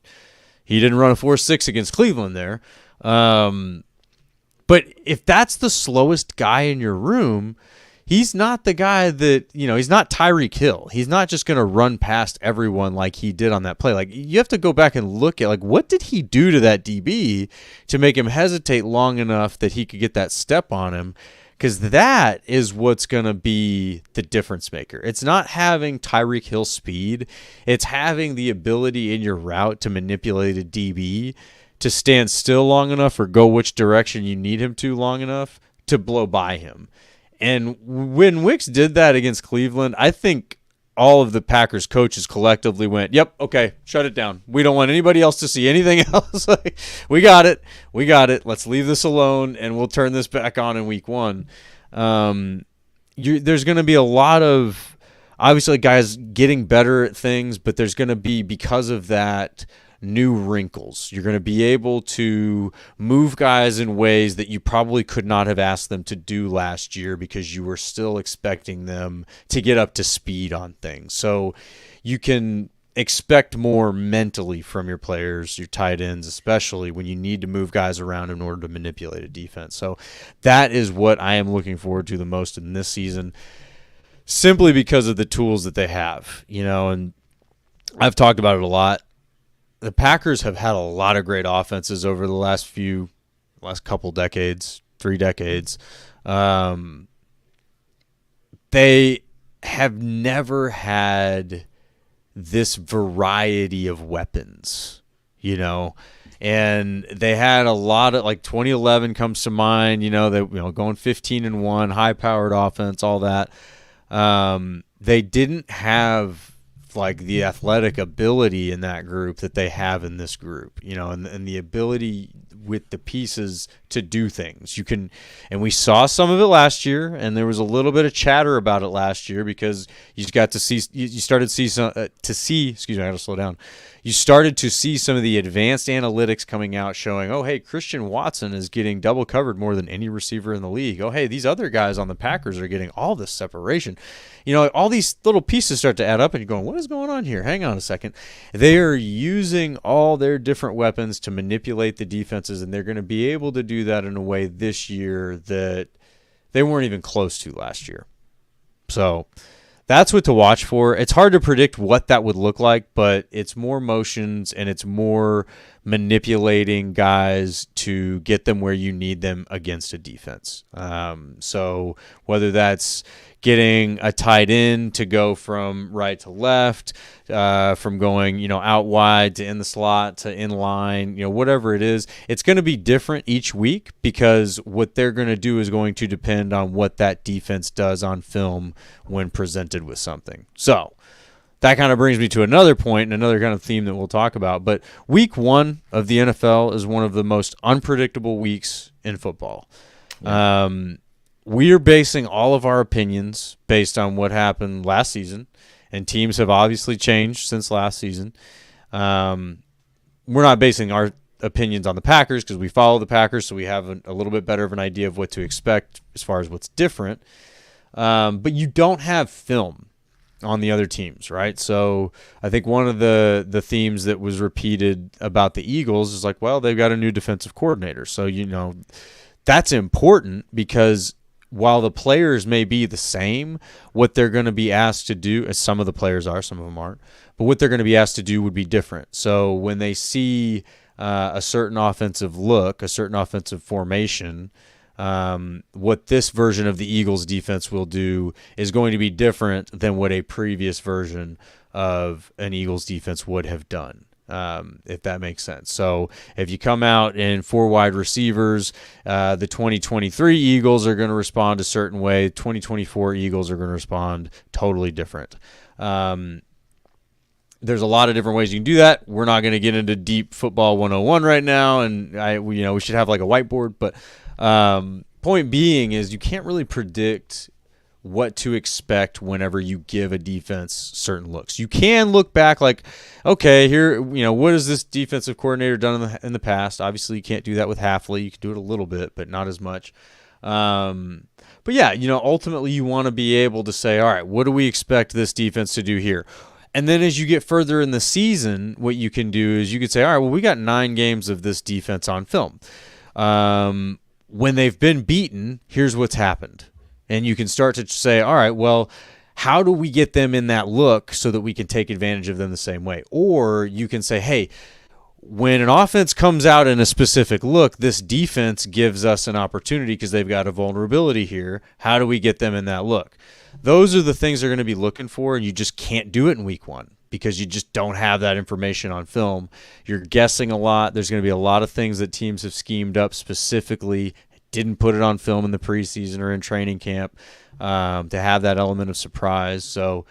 he didn't run a 4.6 against Cleveland there. But if that's the slowest guy in your room, he's not the guy that, you know, he's not Tyreek Hill. He's not just going to run past everyone like he did on that play. Like, you have to go back and look at, like, what did he do to that DB to make him hesitate long enough that he could get that step on him? because that is what's going to be the difference maker. It's not having Tyreek Hill speed. It's having the ability in your route to manipulate a DB to stand still long enough or go which direction you need him to long enough to blow by him. And when Wicks did that against Cleveland, I think all of the Packers coaches collectively went, yep, okay, shut it down. We don't want anybody else to see anything else. We got it. Let's leave this alone, and we'll turn this back on in week 1. There's going to be a lot of, obviously, guys getting better at things, but there's going to be, because of that, new wrinkles. You're going to be able to move guys in ways that you probably could not have asked them to do last year because you were still expecting them to get up to speed on things. So you can expect more mentally from your players, your tight ends, especially when you need to move guys around in order to manipulate a defense. So that is what I am looking forward to the most in this season, simply because of the tools that they have, and I've talked about it a lot. The Packers have had a lot of great offenses over the last couple decades, 3 decades. They have never had this variety of weapons, and they had a lot of, like 2011 comes to mind, they going 15-1, high-powered offense, all that. They didn't have like the athletic ability in that group that they have in this group, and the ability with the pieces to do things. And we saw some of it last year, and there was a little bit of chatter about it last year because you got to see, you started to see, excuse me, I got to slow down. You started to see some of the advanced analytics coming out showing, oh, hey, Christian Watson is getting double covered more than any receiver in the league. Oh, hey, these other guys on the Packers are getting all this separation. All these little pieces start to add up, and you're going, what is going on here? Hang on a second. They are using all their different weapons to manipulate the defenses, and they're going to be able to do that in a way this year that they weren't even close to last year. So that's what to watch for. It's hard to predict what that would look like, but it's more motions and it's more manipulating guys to get them where you need them against a defense. So whether that's getting a tight end to go from right to left, from going, out wide to in the slot to in line, whatever it is, it's going to be different each week because what they're going to do is going to depend on what that defense does on film when presented with something. So that kind of brings me to another point and another kind of theme that we'll talk about. But week 1 of the NFL is one of the most unpredictable weeks in football. Yeah. We are basing all of our opinions based on what happened last season, and teams have obviously changed since last season. We're not basing our opinions on the Packers because we follow the Packers, so we have a little bit better of an idea of what to expect as far as what's different. But you don't have film on the other teams, right? So I think one of the themes that was repeated about the Eagles is like, well, they've got a new defensive coordinator. So, that's important because while the players may be the same, what they're going to be asked to do, as some of the players are, some of them aren't, but what they're going to be asked to do would be different. So when they see a certain offensive look, a certain offensive formation, what this version of the Eagles defense will do is going to be different than what a previous version of an Eagles defense would have done. If that makes sense. So if you come out in 4 wide receivers, the 2023 Eagles are going to respond a certain way. 2024 Eagles are going to respond totally different. There's a lot of different ways you can do that. We're not going to get into deep football 101 right now, and we should have like a whiteboard. But point being is you can't really predict what to expect whenever you give a defense certain looks. You can look back like, okay, here, what has this defensive coordinator done in the past? Obviously, you can't do that with Halfley. You can do it a little bit, but not as much. But yeah, ultimately you want to be able to say, all right, what do we expect this defense to do here? And then as you get further in the season, what you can do is you could say, all right, well, we got 9 games of this defense on film. When they've been beaten, here's what's happened. And you can start to say, all right, well, how do we get them in that look so that we can take advantage of them the same way? Or you can say, hey, when an offense comes out in a specific look, this defense gives us an opportunity because they've got a vulnerability here. How do we get them in that look? Those are the things they're going to be looking for, and you just can't do it in week one because you just don't have that information on film. You're guessing a lot. There's going to be a lot of things that teams have schemed up specifically, didn't put it on film in the preseason or in training camp to have that element of surprise. So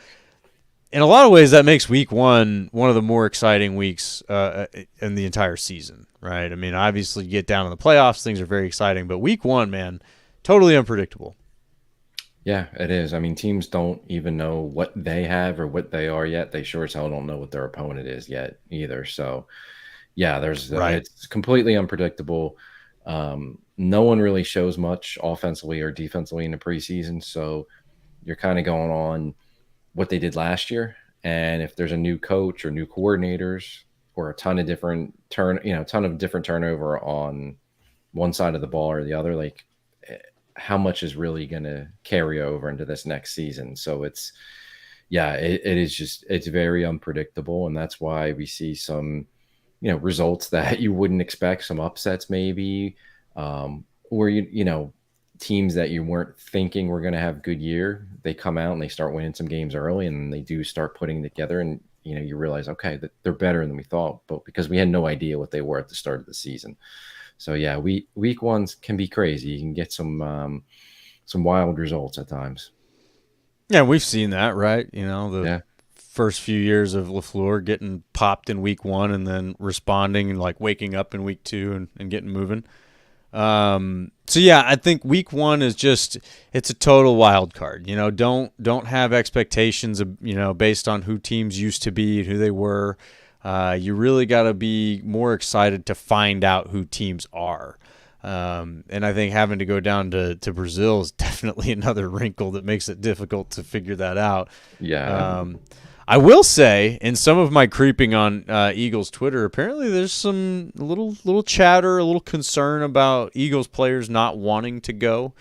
in a lot of ways, that makes week one of the more exciting weeks in the entire season, right? I mean, obviously, you get down in the playoffs, things are very exciting, but week one, man, totally unpredictable. Yeah, it is. I mean, teams don't even know what they have or what they are yet. They sure as hell don't know what their opponent is yet either. So, yeah, it's completely unpredictable. No one really shows much offensively or defensively in the preseason, so you're kind of going on what they did last year. And if there's a new coach or new coordinators or a ton of different turnover on one side of the ball or the other, like how much is really going to carry over into this next season? So it's very unpredictable. And that's why we see some, results that you wouldn't expect, some upsets maybe, or teams that you weren't thinking were going to have a good year, they come out and they start winning some games early, and they do start putting together, and you realize, okay, that they're better than we thought, but because we had no idea what they were at the start of the season. So yeah, week ones can be crazy. You can get some wild results at times. Yeah, we've seen that, right? The first few years of LaFleur getting popped in week one and then responding and like waking up in week two and getting moving. So yeah, I think week one is it's a total wild card. Don't have expectations of, based on who teams used to be and who they were. You really got to be more excited to find out who teams are. And I think having to go down to Brazil is definitely another wrinkle that makes it difficult to figure that out. Yeah. I will say, in some of my creeping on Eagles Twitter, apparently there's some little chatter, a little concern about Eagles players not wanting to go.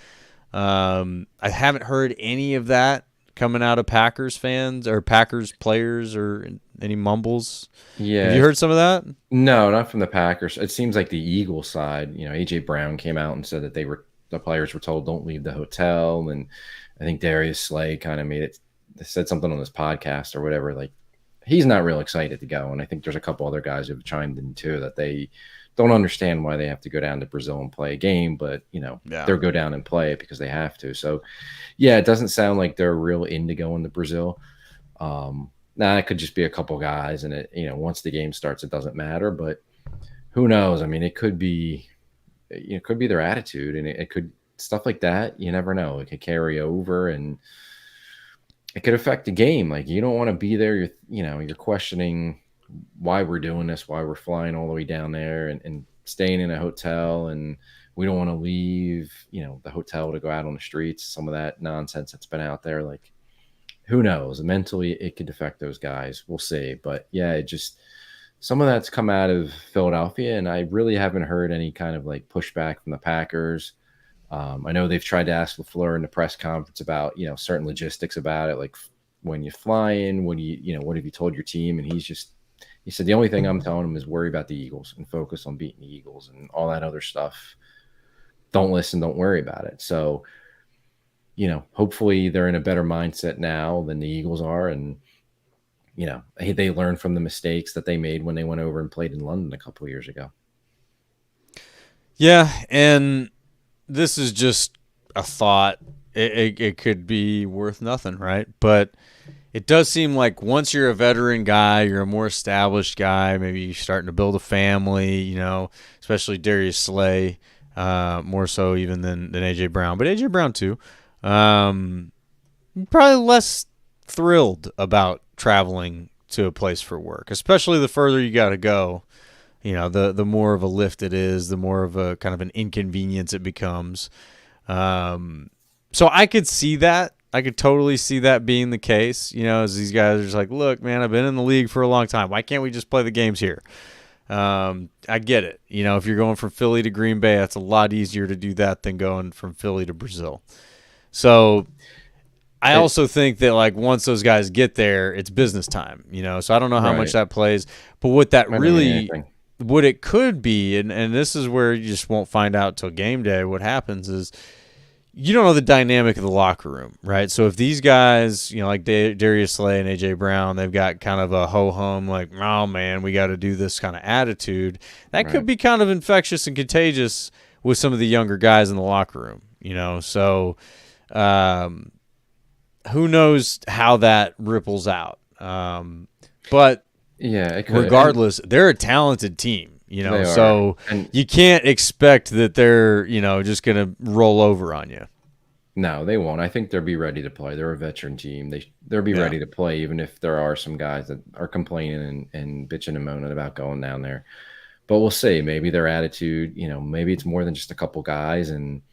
I haven't heard any of that coming out of Packers fans or Packers players or any mumbles. Yeah. Have you heard some of that? No, not from the Packers. It seems like the Eagles side, AJ Brown came out and said that the players were told don't leave the hotel. And I think Darius Slay kind of said something on this podcast or whatever, like he's not real excited to go. And I think there's a couple other guys who've chimed in too that they don't understand why they have to go down to Brazil and play a game, but they'll go down and play it because they have to. So yeah, it doesn't sound like they're real into going to Brazil. It could just be a couple guys, and once the game starts, it doesn't matter, but who knows? I mean, it could be their attitude, and it could, stuff like that. You never know. It could carry over, and it could affect the game. Like, you don't want to be there. You're questioning why we're doing this, why we're flying all the way down there and staying in a hotel, and we don't want to leave, the hotel to go out on the streets. Some of that nonsense that's been out there, like, who knows? Mentally, it could affect those guys. We'll see. But yeah, some of that's come out of Philadelphia, and I really haven't heard any kind of like pushback from the Packers. I know they've tried to ask LaFleur in the press conference about, certain logistics about it, like when you fly in, what have you told your team? And he said, the only thing I'm telling them is worry about the Eagles and focus on beating the Eagles, and all that other stuff. Don't listen, don't worry about it. So, hopefully they're in a better mindset now than the Eagles are. And, they learned from the mistakes that they made when they went over and played in London a couple of years ago. Yeah. And this is just a thought. It could be worth nothing, right? But it does seem like once you're a veteran guy, you're a more established guy, maybe you're starting to build a family, especially Darius Slay, more so even than AJ Brown, but AJ Brown too. Probably less thrilled about traveling to a place for work, especially the further you got to go. The more of a lift it is, the more of a kind of an inconvenience it becomes. So I could see that. I could totally see that being the case, as these guys are just like, look, man, I've been in the league for a long time. Why can't we just play the games here? I get it. If you're going from Philly to Green Bay, that's a lot easier to do that than going from Philly to Brazil. So I also think that, like, once those guys get there, it's business time, so I don't know how much that plays. But what that really what it could be, and this is where you just won't find out till game day. What happens is you don't know the dynamic of the locker room, right? So if these guys, like Darius Slay and AJ Brown, they've got kind of a ho hum, like, oh man, we got to do this kind of attitude. That could be kind of infectious and contagious with some of the younger guys in the locker room, So, who knows how that ripples out? But yeah, regardless, they're a talented team. So you can't expect that they're, just going to roll over on you. No, they won't. I think they'll be ready to play. They're a veteran team. They'll be ready to play, even if there are some guys that are complaining and bitching and moaning about going down there. But we'll see. Maybe their attitude, maybe it's more than just a couple guys and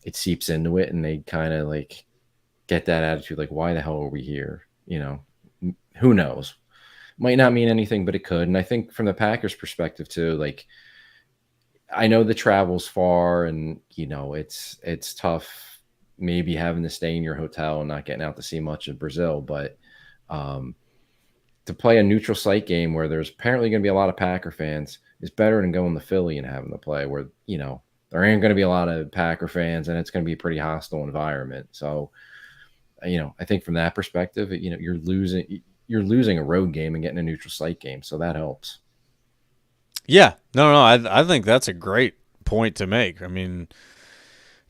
it seeps into it and they kind of like get that attitude, like, why the hell are we here? Who knows? Might not mean anything, but it could. And I think from the Packers' perspective too, like, I know the travel's far and, it's tough maybe having to stay in your hotel and not getting out to see much of Brazil. But to play a neutral site game where there's apparently going to be a lot of Packer fans is better than going to Philly and having to play where, there ain't going to be a lot of Packer fans and it's going to be a pretty hostile environment. So, I think from that perspective, you're losing a road game and getting a neutral site game. So that helps. Yeah, no, I think that's a great point to make. I mean,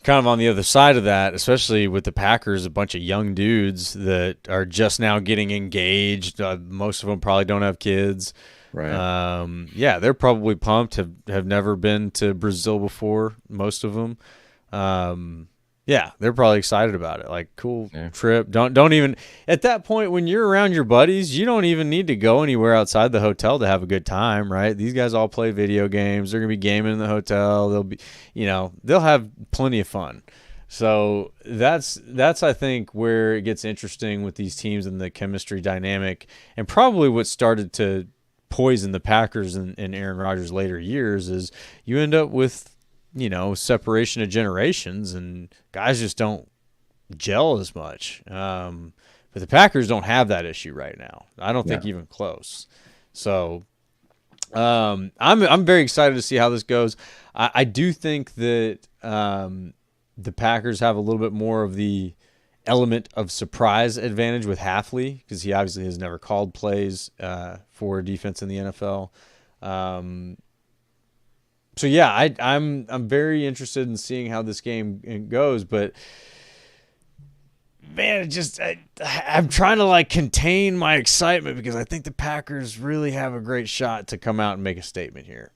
kind of on the other side of that, especially with the Packers, a bunch of young dudes that are just now getting engaged. Most of them probably don't have kids. Right. Yeah, they're probably pumped. Have never been to Brazil before. Most of them. Yeah, they're probably excited about it. Like, cool trip. Don't even at that point when you're around your buddies, you don't even need to go anywhere outside the hotel to have a good time, right? These guys all play video games. They're gonna be gaming in the hotel. They'll be, they'll have plenty of fun. So that's I think where it gets interesting with these teams and the chemistry dynamic, and probably what started to poison the Packers in Aaron Rodgers' later years is you end up with separation of generations and guys just don't gel as much. But the Packers don't have that issue right now. I don't think even close. So I'm very excited to see how this goes. I do think that the Packers have a little bit more of the element of surprise advantage with Halfley because he obviously has never called plays for defense in the NFL. So yeah, I'm very interested in seeing how this game goes, but man, I'm trying to like contain my excitement because I think the Packers really have a great shot to come out and make a statement here.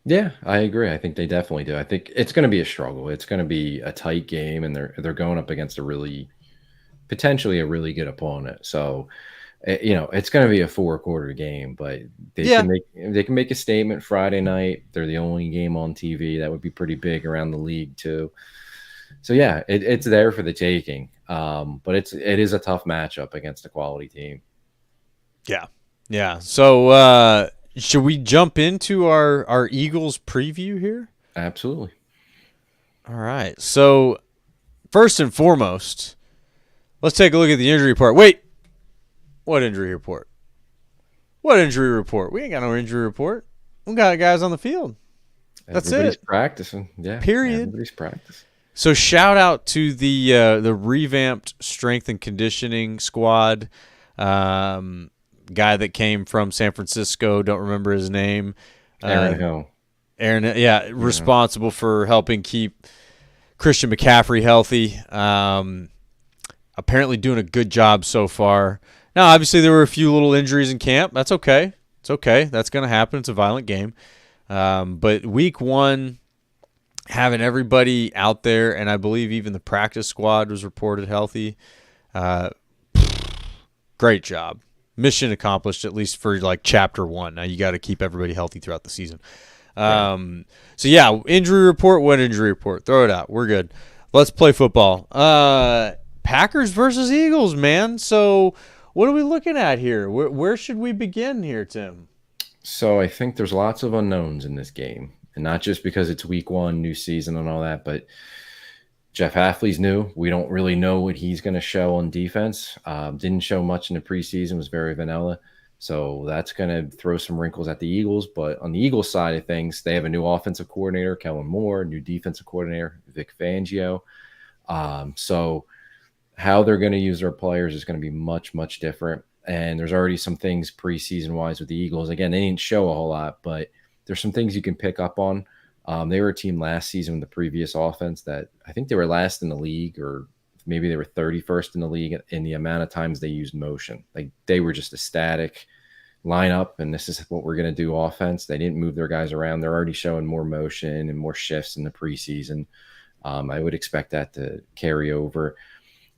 Yeah, I agree. I think they definitely do. I think it's going to be a struggle. It's going to be a tight game, and they're going up against potentially a really good opponent. So it's going to be a 4-quarter game, but they can make a statement Friday night. They're the only game on TV. That would be pretty big around the league too. So yeah, it's there for the taking. But it is a tough matchup against a quality team. Yeah. So should we jump into our Eagles preview here? Absolutely. All right. So first and foremost, let's take a look at the injury report. Wait. What injury report? What injury report? We ain't got no injury report. We got guys on the field. That's Everybody's it. Practicing. Yeah. Period. Everybody's practicing. So shout out to the revamped strength and conditioning squad. Guy that came from San Francisco. Don't remember his name. Aaron Hill. Responsible for helping keep Christian McCaffrey healthy. Apparently doing a good job so far. Now, obviously, there were a few little injuries in camp. That's okay. It's okay. That's going to happen. It's a violent game. But week one, having everybody out there, and I believe even the practice squad was reported healthy. Great job. Mission accomplished, at least for like chapter one. Now you got to keep everybody healthy throughout the season. So yeah, injury report. What injury report? Throw it out. We're good. Let's play football. Packers versus Eagles, man. So what are we looking at here? Where should we begin here, Tim? So I think there's lots of unknowns in this game, and not just because it's week one, new season and all that, but Jeff Hafley's new. We don't really know what he's going to show on defense. Didn't show much in the preseason, was very vanilla. So that's going to throw some wrinkles at the Eagles. But on the Eagles side of things, they have a new offensive coordinator, Kellen Moore, new defensive coordinator, Vic Fangio. So how they're going to use their players is going to be much, much different. And there's already some things preseason wise with the Eagles. Again, they didn't show a whole lot, but there's some things you can pick up on. They were a team last season with the previous offense that I think they were last in the league, or maybe they were 31st in the league in the amount of times they used motion. Like they were just a static lineup, and this is what we're going to do offense. They didn't move their guys around. They're already showing more motion and more shifts in the preseason. I would expect that to carry over.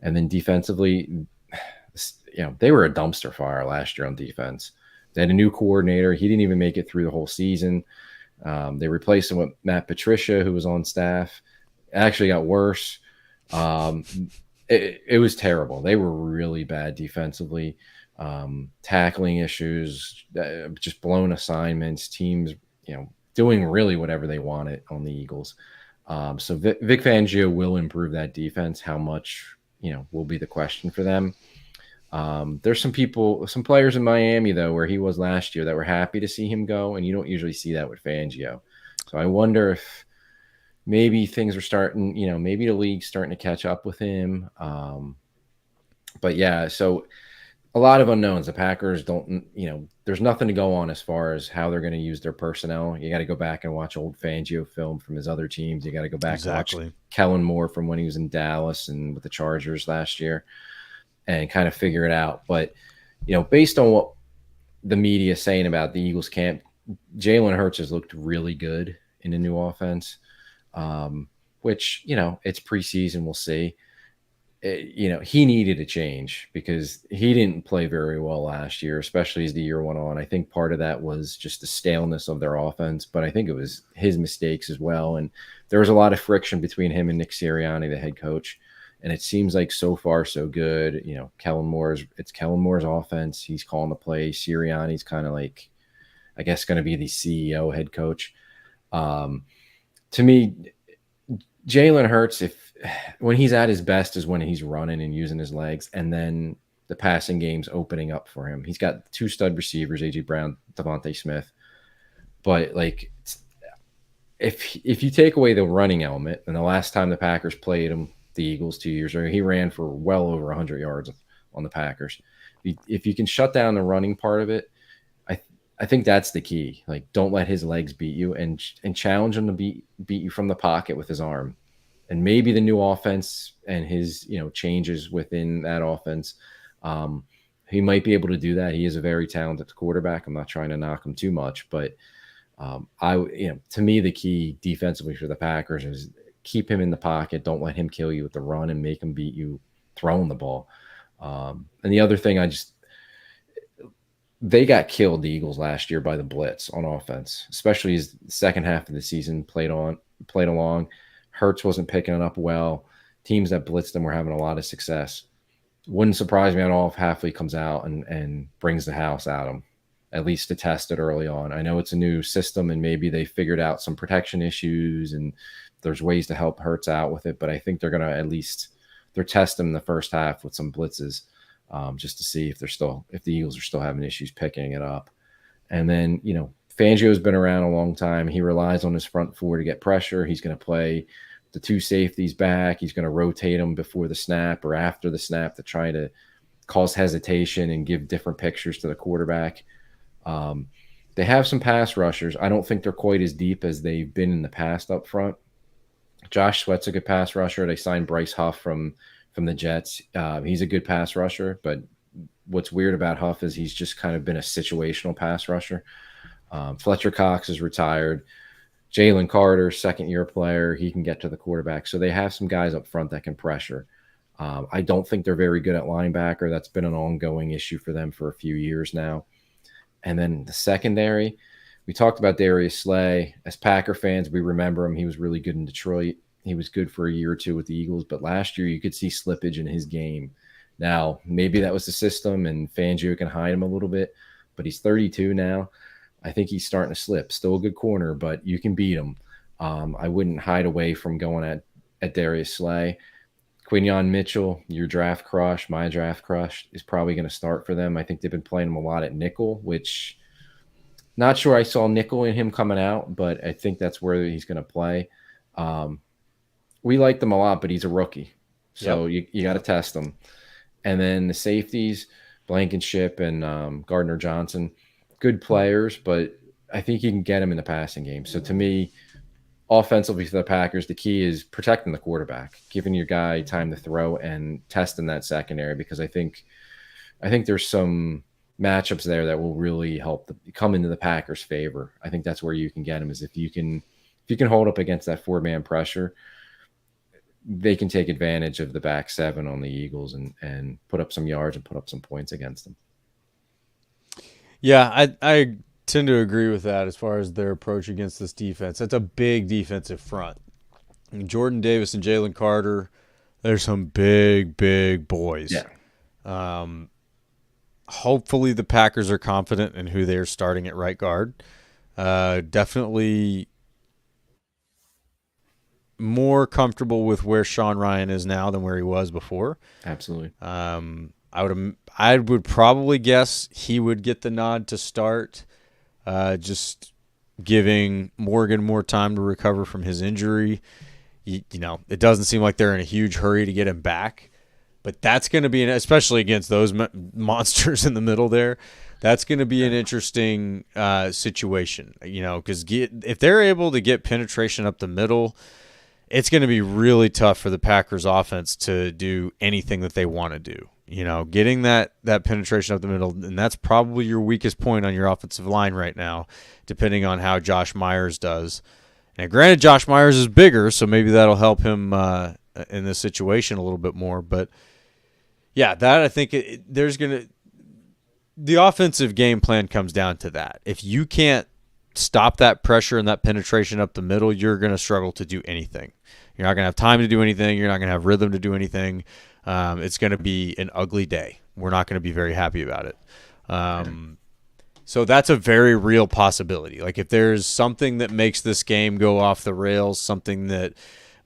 And then defensively, they were a dumpster fire last year on defense. They had a new coordinator. He didn't even make it through the whole season. They replaced him with Matt Patricia, who was on staff. It actually got worse. It was terrible. They were really bad defensively. Tackling issues, just blown assignments, teams, doing really whatever they wanted on the Eagles. So Vic Fangio will improve that defense. How much, will be the question for them. There's some players in Miami, though, where he was last year that were happy to see him go, and you don't usually see that with Fangio. So I wonder if maybe things are starting, maybe the league's starting to catch up with him. But yeah, so a lot of unknowns. The Packers don't, there's nothing to go on as far as how they're going to use their personnel. You got to go back and watch old Fangio film from his other teams. You got to go back and watch Kellen Moore from when he was in Dallas and with the Chargers last year and kind of figure it out. But, based on what the media is saying about the Eagles camp, Jalen Hurts has looked really good in the new offense, which, it's preseason. We'll see. He needed a change because he didn't play very well last year, especially as the year went on. I think part of that was just the staleness of their offense, but I think it was his mistakes as well. And there was a lot of friction between him and Nick Sirianni, the head coach. And it seems like so far so good. It's Kellen Moore's offense. He's calling the play. Sirianni's kind of like, I guess, going to be the CEO head coach. To me, Jalen Hurts, when he's at his best is when he's running and using his legs, and then the passing game's opening up for him. He's got two stud receivers, A.J. Brown, Devontae Smith. But if you take away the running element, and the last time the Packers played him, the Eagles 2 years ago, he ran for well over 100 yards on the Packers. If you can shut down the running part of it, I think that's the key. Like, don't let his legs beat you, and challenge him to beat you from the pocket with his arm. And maybe the new offense and his, changes within that offense, he might be able to do that. He is a very talented quarterback. I'm not trying to knock him too much, but to me, the key defensively for the Packers is keep him in the pocket. Don't let him kill you with the run and make him beat you throwing the ball. And the other thing, they got killed, the Eagles, last year by the blitz on offense, especially as the second half of the season played along. Hurts wasn't picking it up well. Teams that blitzed them were having a lot of success. Wouldn't surprise me at all if Halfley comes out and brings the house at them, at least to test it early on. I know it's a new system and maybe they figured out some protection issues and there's ways to help Hurts out with it, but I think they're going to they're testing in the first half with some blitzes just to see if the Eagles are still having issues picking it up. And then, Fangio's been around a long time. He relies on his front four to get pressure. He's going to play the two safeties back. He's going to rotate them before the snap or after the snap to try to cause hesitation and give different pictures to the quarterback. They have some pass rushers. I don't think they're quite as deep as they've been in the past up front. Josh Sweat's a good pass rusher. They signed Bryce Huff from the Jets. He's a good pass rusher, but what's weird about Huff is he's just kind of been a situational pass rusher. Fletcher Cox is retired. Jalen Carter, second-year player, he can get to the quarterback. So they have some guys up front that can pressure. I don't think they're very good at linebacker. That's been an ongoing issue for them for a few years now. And then the secondary, we talked about Darius Slay. As Packer fans, we remember him. He was really good in Detroit. He was good for a year or two with the Eagles, but last year you could see slippage in his game. Now, maybe that was the system and Fangio can hide him a little bit, but he's 32 now. I think he's starting to slip. Still a good corner, but you can beat him. I wouldn't hide away from going at Darius Slay. Quinyon Mitchell, your draft crush, my draft crush, is probably going to start for them. I think they've been playing him a lot at nickel, which not sure I saw nickel in him coming out, but I think that's where he's going to play. We liked him a lot, but he's a rookie. So you got to test him. And then the safeties, Blankenship and Gardner Johnson, good players, but I think you can get him in the passing game. So to me, offensively for the Packers, the key is protecting the quarterback, giving your guy time to throw and testing that secondary, because I think there's some matchups there that will really help come into the Packers' favor. I think that's where you can get him, is if you can hold up against that 4-man pressure, they can take advantage of the back 7 on the Eagles and put up some yards and put up some points against them. Yeah, I tend to agree with that as far as their approach against this defense. That's a big defensive front. And Jordan Davis and Jalen Carter, they're some big boys. Yeah. Hopefully the Packers are confident in who they're starting at right guard. Definitely more comfortable with where Sean Ryan is now than where he was before. Absolutely. I would probably guess he would get the nod to start, just giving Morgan more time to recover from his injury. You know, it doesn't seem like they're in a huge hurry to get him back, but that's going to be, especially against those monsters in the middle there, that's going to be an interesting situation, you know, because if they're able to get penetration up the middle, it's going to be really tough for the Packers offense to do anything that they want to do. You know, getting that penetration up the middle, and that's probably your weakest point on your offensive line right now, depending on how Josh Myers does. Now, granted, Josh Myers is bigger, so maybe that'll help him in this situation a little bit more. But, yeah, that I think the offensive game plan comes down to that. If you can't stop that pressure and that penetration up the middle, you're going to struggle to do anything. You're not going to have time to do anything. You're not going to have rhythm to do anything. It's going to be an ugly day. We're not going to be very happy about it. So that's a very real possibility. Like if there's something that makes this game go off the rails, something that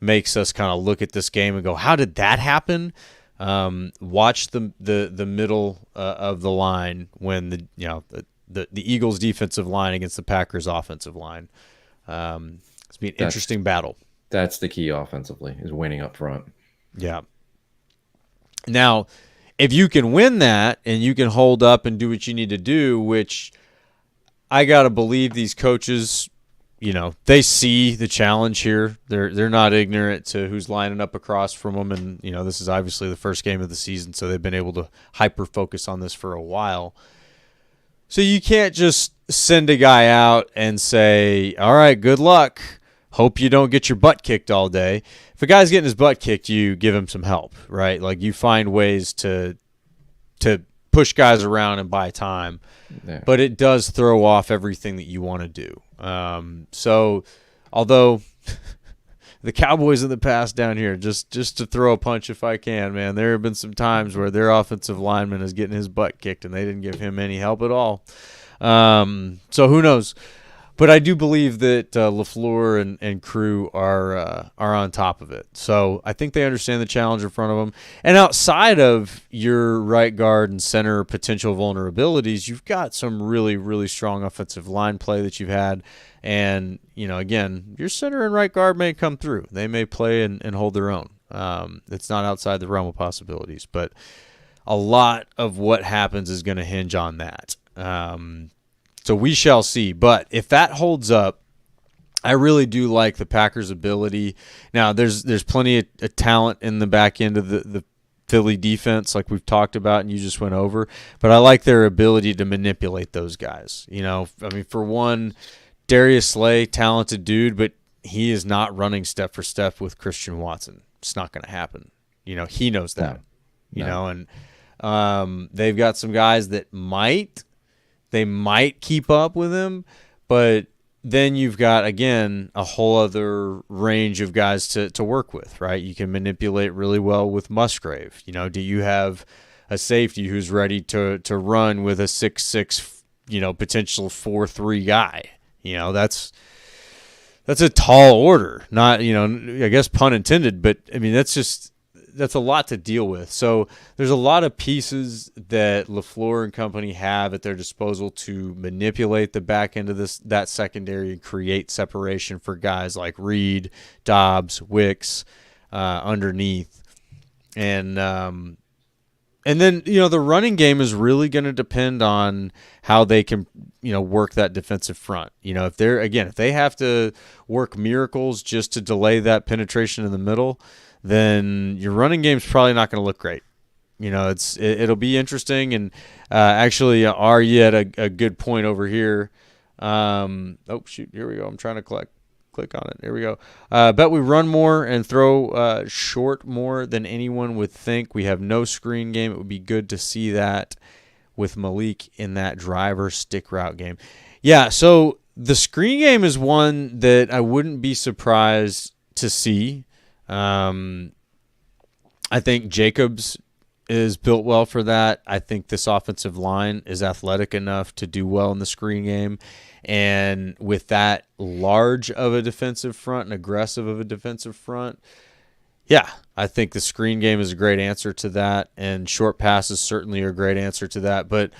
makes us kind of look at this game and go, how did that happen? Watch the middle of the line when the Eagles defensive line against the Packers offensive line. It's be an interesting battle. That's the key offensively, is winning up front. Yeah. Now, if you can win that and you can hold up and do what you need to do, which I got to believe these coaches, you know, they see the challenge here. They're not ignorant to who's lining up across from them. And, you know, this is obviously the first game of the season, so they've been able to hyper-focus on this for a while. So you can't just send a guy out and say, all right, good luck. Hope you don't get your butt kicked all day. If a guy's getting his butt kicked, you give him some help, right? Like you find ways to push guys around and buy time. Yeah. But it does throw off everything that you want to do. So although the Cowboys in the past down here, just to throw a punch if I can, man, there have been some times where their offensive lineman is getting his butt kicked and they didn't give him any help at all. So who knows? But I do believe that LaFleur and crew are on top of it. So I think they understand the challenge in front of them. And outside of your right guard and center potential vulnerabilities, you've got some really, really strong offensive line play that you've had. And, you know, again, your center and right guard may come through. They may play and hold their own. It's not outside the realm of possibilities. But a lot of what happens is going to hinge on that. So we shall see. But if that holds up, I really do like the Packers' ability. Now, there's plenty of talent in the back end of the Philly defense, like we've talked about and you just went over. But I like their ability to manipulate those guys. You know, I mean, for one, Darius Slay, talented dude, but he is not running step for step with Christian Watson. It's not going to happen. You know, he knows that. You know, and they've got some guys that might keep up with him, but then you've got, again, a whole other range of guys to work with, right? You can manipulate really well with Musgrave. You know, do you have a safety who's ready to run with a 6'6", you know, potential 4'3" guy? You know, that's a tall order. Not, you know, I guess pun intended, but I mean that's that's a lot to deal with. So there's a lot of pieces that LaFleur and company have at their disposal to manipulate the back end of that secondary and create separation for guys like Reed, Dobbs, Wicks underneath. And then, the running game is really going to depend on how they can, work that defensive front. If they have to work miracles just to delay that penetration in the middle, then your running game's probably not going to look great. It'll be interesting. And actually, Ari had a good point over here. Here we go. I'm trying to click on it. Here we go. Bet we run more and throw short more than anyone would think. We have no screen game. It would be good to see that with Malik in that driver stick route game. Yeah, so the screen game is one that I wouldn't be surprised to see. I think Jacobs is built well for that. I think this offensive line is athletic enough to do well in the screen game. And with that large of a defensive front and aggressive of a defensive front, yeah, I think the screen game is a great answer to that, and short passes certainly are a great answer to that. But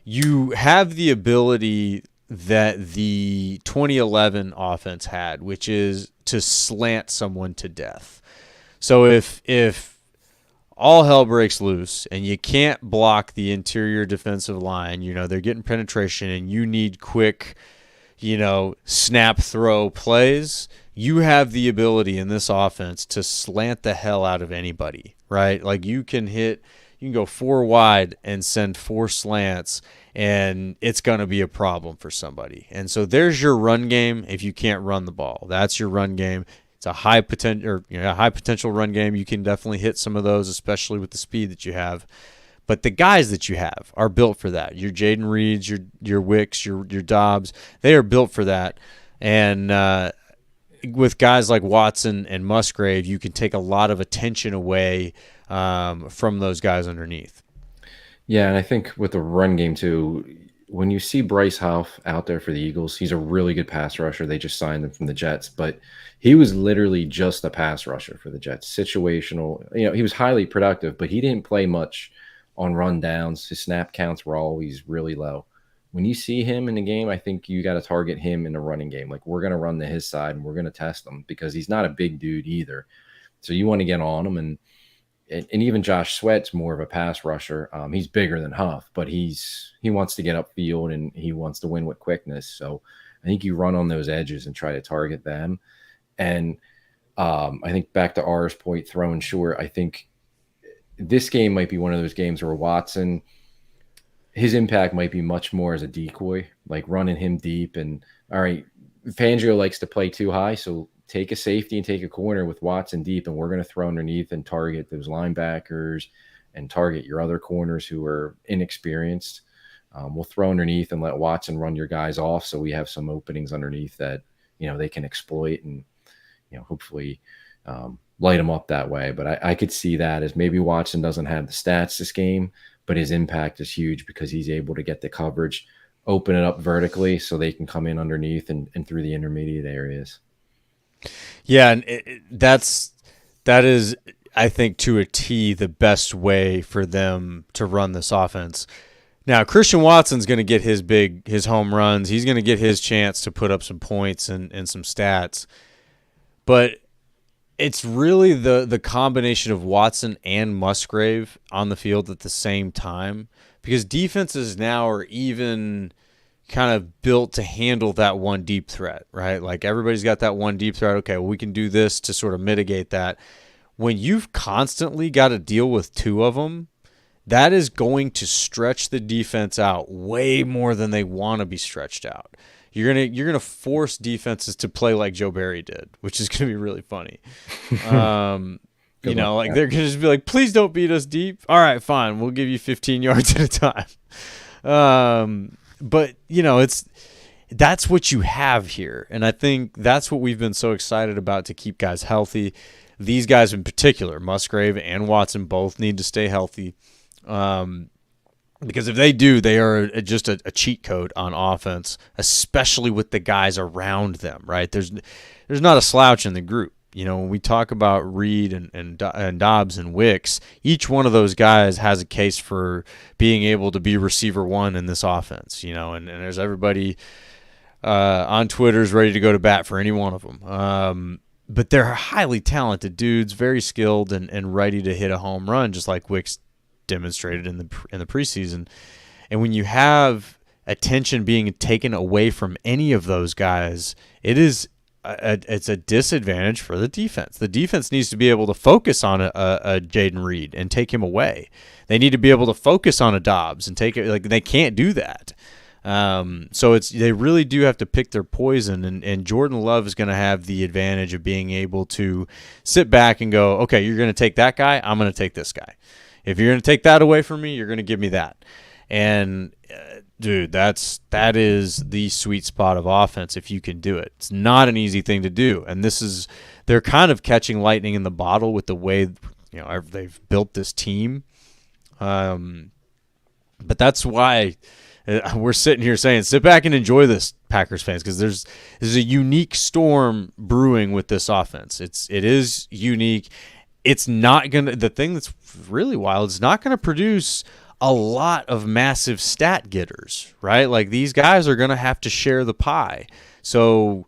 you have the ability that the 2011 offense had, which is to slant someone to death. So if all hell breaks loose and you can't block the interior defensive line, they're getting penetration and you need quick, snap throw plays, you have the ability in this offense to slant the hell out of anybody, right? Like you can go 4 wide and send 4 slants and it's going to be a problem for somebody. And so there's your run game. If you can't run the ball, that's your run game. It's a high potential run game. You can definitely hit some of those, especially with the speed that you have. But the guys that you have are built for that. Your Jaden Reeds, your Wicks, your Dobbs, they are built for that. And with guys like Watson and Musgrave, you can take a lot of attention away from those guys underneath. Yeah, and I think with the run game too, when you see Bryce Huff out there for the Eagles, he's a really good pass rusher. They just signed him from the Jets, but he was literally just a pass rusher for the Jets. Situational, he was highly productive, but he didn't play much on run downs. His snap counts were always really low. When you see him in the game, I think you got to target him in the running game. Like we're going to run to his side and we're going to test him because he's not a big dude either. So you want to get on him, and even Josh Sweat's more of a pass rusher. He's bigger than Huff, but he wants to get upfield and he wants to win with quickness. So I think you run on those edges and try to target them. And I think back to R's point, throwing short, I think this game might be one of those games where Watson, his impact might be much more as a decoy, like running him deep. And all right, Fangio likes to play too high, so take a safety and take a corner with Watson deep, and we're going to throw underneath and target those linebackers and target your other corners who are inexperienced. We'll throw underneath and let Watson run your guys off, so we have some openings underneath that they can exploit and hopefully light them up that way. But I could see that as maybe Watson doesn't have the stats this game, but his impact is huge because he's able to get the coverage, open it up vertically so they can come in underneath and through the intermediate areas. Yeah, and that is, I think, to a T, the best way for them to run this offense. Now, Christian Watson's going to get his home runs. He's going to get his chance to put up some points and some stats. But it's really the combination of Watson and Musgrave on the field at the same time, because defenses now are even kind of built to handle that one deep threat, right? Like everybody's got that one deep threat. Okay, well, we can do this to sort of mitigate that. When you've constantly got to deal with 2 of them, that is going to stretch the defense out way more than they want to be stretched out. You're gonna force defenses to play like Joe Barry did, which is gonna be really funny. They're gonna just be like, please don't beat us deep. All right, fine, we'll give you 15 yards at a time. But that's what you have here, and I think that's what we've been so excited about to keep guys healthy. These guys in particular, Musgrave and Watson, both need to stay healthy. Because if they do, they are just a cheat code on offense, especially with the guys around them, right? There's not a slouch in the group. when we talk about Reed and Dobbs and Wicks, each one of those guys has a case for being able to be receiver one in this offense, and there's everybody on Twitter is ready to go to bat for any one of them. But they're highly talented dudes, very skilled and ready to hit a home run, just like Wicks demonstrated in the preseason. And when you have attention being taken away from any of those guys, it's a disadvantage for the defense. The defense needs to be able to focus on a Jaden Reed and take him away. They need to be able to focus on a Dobbs and take it. Like, they can't do that. So they really do have to pick their poison, and Jordan Love is going to have the advantage of being able to sit back and go, okay, you're going to take that guy, I'm going to take this guy. If you're going to take that away from me, you're going to give me that. And dude, that is the sweet spot of offense if you can do it. It's not an easy thing to do, and they're kind of catching lightning in the bottle with the way they've built this team. But that's why we're sitting here saying, sit back and enjoy this, Packers fans, because there's a unique storm brewing with this offense. It is unique. It's not gonna. The thing that's really wild, it's not gonna produce a lot of massive stat getters, right? Like, these guys are gonna have to share the pie. So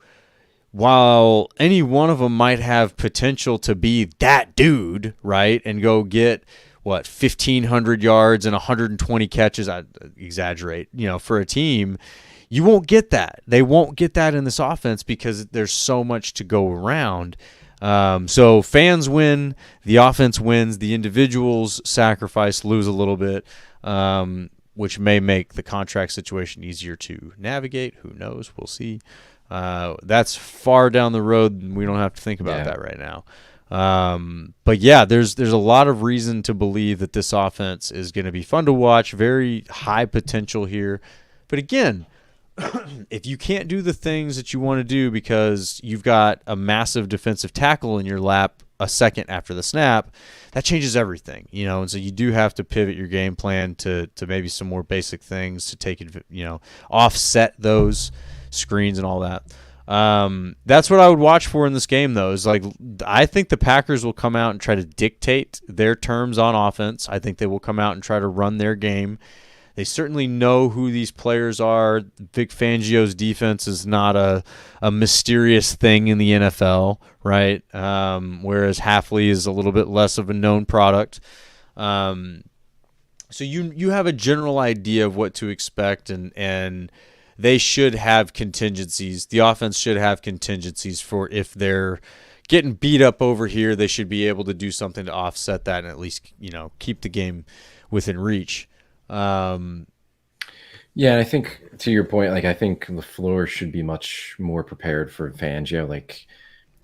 while any one of them might have potential to be that dude, right, and go get 1,500 yards and 120 catches, I exaggerate, for a team, you won't get that. They won't get that in this offense because there's so much to go around. So fans win, the offense wins, the individuals sacrifice, lose a little bit, which may make the contract situation easier to navigate. Who knows? We'll see. That's far down the road, and we don't have to think about that right now. But yeah, there's a lot of reason to believe that this offense is going to be fun to watch. Very high potential here. But again, if you can't do the things that you want to do because you've got a massive defensive tackle in your lap a second after the snap, that changes everything, and so you do have to pivot your game plan to maybe some more basic things to take it, offset those screens and all that. That's what I would watch for in this game, though, is I think the Packers will come out and try to dictate their terms on offense. I think they will come out and try to run their game. They certainly know who these players are. Vic Fangio's defense is not a mysterious thing in the NFL, right? Whereas Halfley is a little bit less of a known product. So you have a general idea of what to expect, and they should have contingencies. The offense should have contingencies for if they're getting beat up over here, they should be able to do something to offset that and at least, keep the game within reach. Yeah, I think to your point, I think LaFleur should be much more prepared for Fangio.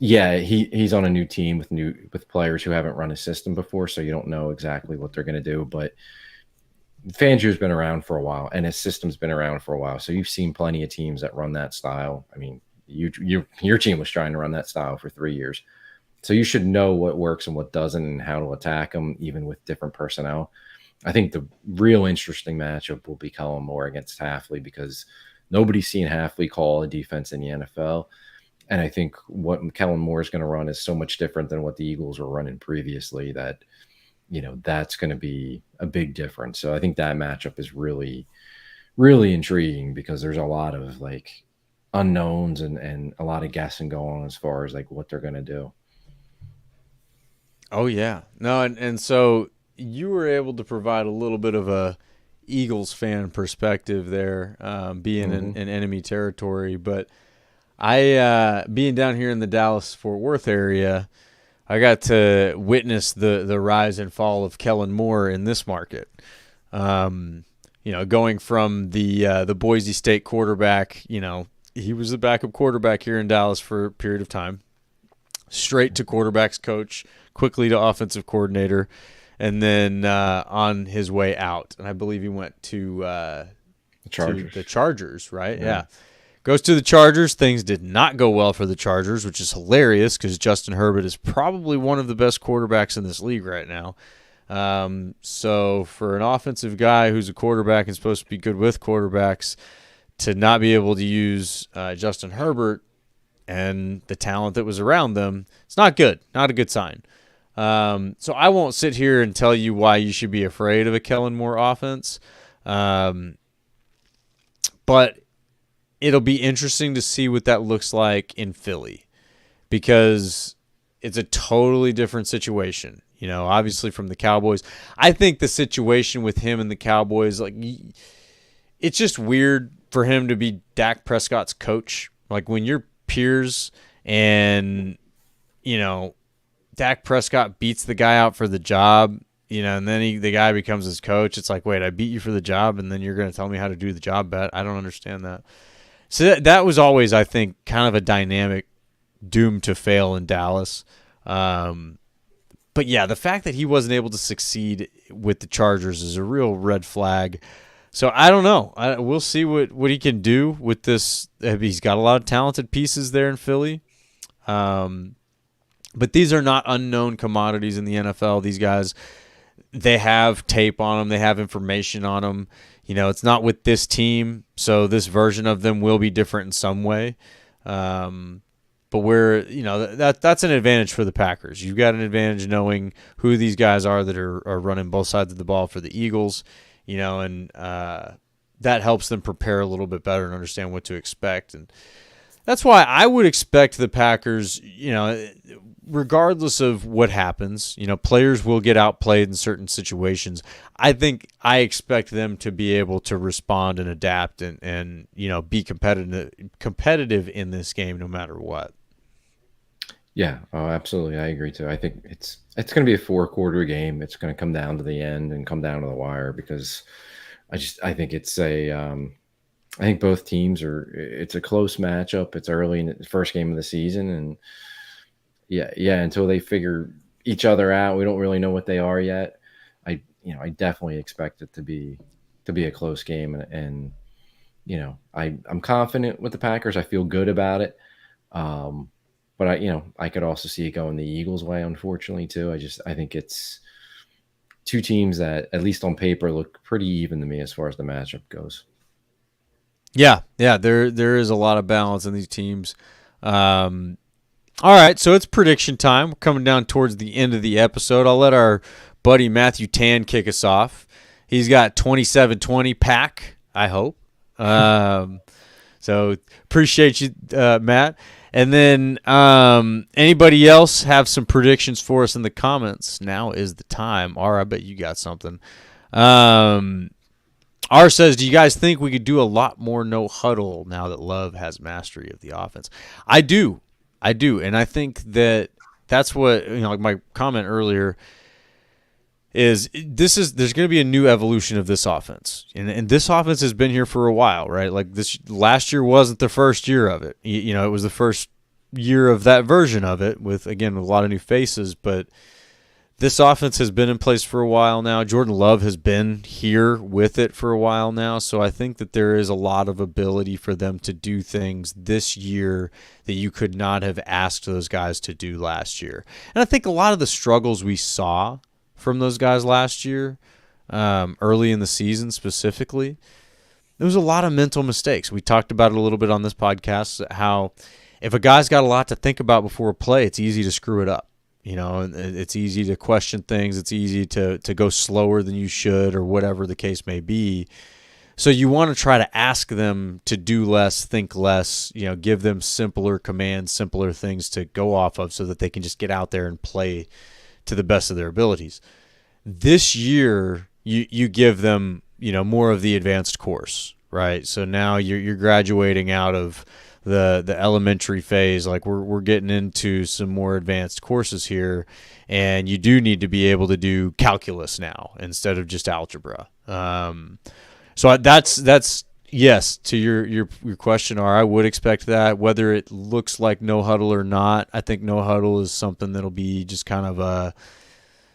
He's on a new team with players who haven't run a system before, so you don't know exactly what they're going to do. But Fangio's been around for a while, and his system's been around for a while. So you've seen plenty of teams that run that style. I mean, your team was trying to run that style for 3 years. So you should know what works and what doesn't and how to attack them, even with different personnel. I think the real interesting matchup will be Kellen Moore against Halfley, because nobody's seen Halfley call a defense in the NFL. And I think what Kellen Moore is going to run is so much different than what the Eagles were running previously that, that's going to be a big difference. So I think that matchup is really, really intriguing because there's a lot of unknowns and a lot of guessing going on as far as what they're going to do. Oh yeah. No. And so you were able to provide a little bit of a Eagles fan perspective there, being in enemy territory. But I, being down here in the Dallas-Fort Worth area, I got to witness the rise and fall of Kellen Moore in this market. Going from the Boise State quarterback, he was the backup quarterback here in Dallas for a period of time, straight to quarterback's coach, quickly to offensive coordinator, and then on his way out. And I believe he went to the Chargers, right? Yeah. Goes to the Chargers. Things did not go well for the Chargers, which is hilarious because Justin Herbert is probably one of the best quarterbacks in this league right now. So for an offensive guy who's a quarterback and supposed to be good with quarterbacks to not be able to use Justin Herbert and the talent that was around them, it's not good. Not a good sign. So I won't sit here and tell you why you should be afraid of a Kellen Moore offense. But it'll be interesting to see what that looks like in Philly, because it's a totally different situation. You know, obviously from the Cowboys. I think the situation with him and the Cowboys, like, it's just weird for him to be Dak Prescott's coach. Like, when your peers and, you know, Dak Prescott beats the guy out for the job, you know, and then the guy becomes his coach. It's like, wait, I beat you for the job, and then you're going to tell me how to do the job bet? I don't understand that. So that was always, I think, kind of a dynamic doomed to fail in Dallas. But yeah, the fact that he wasn't able to succeed with the Chargers is a real red flag. So I don't know. We'll see what he can do with this. He's got a lot of talented pieces there in Philly. But these are not unknown commodities in the NFL. These guys, they have tape on them. They have information on them. You know, it's not with this team, so this version of them will be different in some way. But that's an advantage for the Packers. You've got an advantage knowing who these guys are that are running both sides of the ball for the Eagles, you know, and that helps them prepare a little bit better and understand what to expect. And that's why I would expect the Packers, you know, regardless of what happens, you know, players will get outplayed in certain situations. I expect them to be able to respond and adapt and you know, be competitive in this game no matter what. Yeah, oh, absolutely. I agree too. I think it's going to be a 4-quarter game. It's going to come down to the end and come down to the wire, because I think it's I think both teams it's a close matchup. It's early in the first game of the season, and yeah, until they figure each other out, we don't really know what they are yet. I definitely expect it to be a close game, and you know, I'm confident with the Packers. I feel good about it. But I could also see it going the Eagles' way, unfortunately, too. I think it's two teams that, at least on paper, look pretty even to me as far as the matchup goes. Yeah, there is a lot of balance in these teams. All right, so it's prediction time. We're coming down towards the end of the episode. I'll let our buddy Matthew Tan kick us off. He's got 27-20 Pack, I hope. So appreciate you, Matt. And then anybody else have some predictions for us in the comments? Now is the time. R, I bet you got something. R says, do you guys think we could do a lot more no huddle now that Love has mastery of the offense? I do. And I think that's what, you know, like my comment earlier is there's going to be a new evolution of this offense. And this offense has been here for a while, right? Like this last year wasn't the first year of it. You know, it was the first year of that version of it with a lot of new faces, but this offense has been in place for a while now. Jordan Love has been here with it for a while now. So I think that there is a lot of ability for them to do things this year that you could not have asked those guys to do last year. And I think a lot of the struggles we saw from those guys last year, early in the season specifically, there was a lot of mental mistakes. We talked about it a little bit on this podcast, how if a guy's got a lot to think about before a play, it's easy to screw it up. You know, it's easy to question things. It's easy to go slower than you should, or whatever the case may be. So you want to try to ask them to do less, think less, you know, give them simpler commands, simpler things to go off of so that they can just get out there and play to the best of their abilities. This year, you give them, you know, more of the advanced course, right? So now you're graduating out of the elementary phase. Like we're getting into some more advanced courses here, and you do need to be able to do calculus now instead of just algebra. So that's yes to your question. I would expect that, whether it looks like no huddle or not. I think no huddle is something that'll be just kind of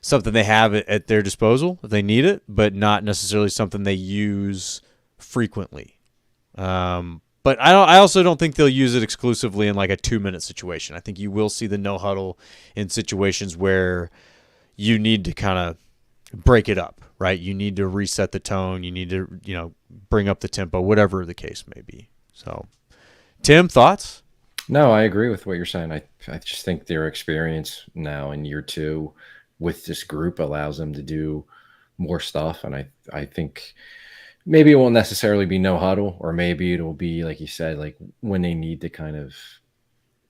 something they have at their disposal if they need it, but not necessarily something they use frequently. But I also don't think they'll use it exclusively in like a 2-minute situation. I think you will see the no huddle in situations where you need to kind of break it up, right? You need to reset the tone. You need to, you know, bring up the tempo, whatever the case may be. So, Tim, thoughts? No, I agree with what you're saying. I just think their experience now in year two with this group allows them to do more stuff. And I think maybe it won't necessarily be no huddle, or maybe it'll be, like you said, like when they need to kind of,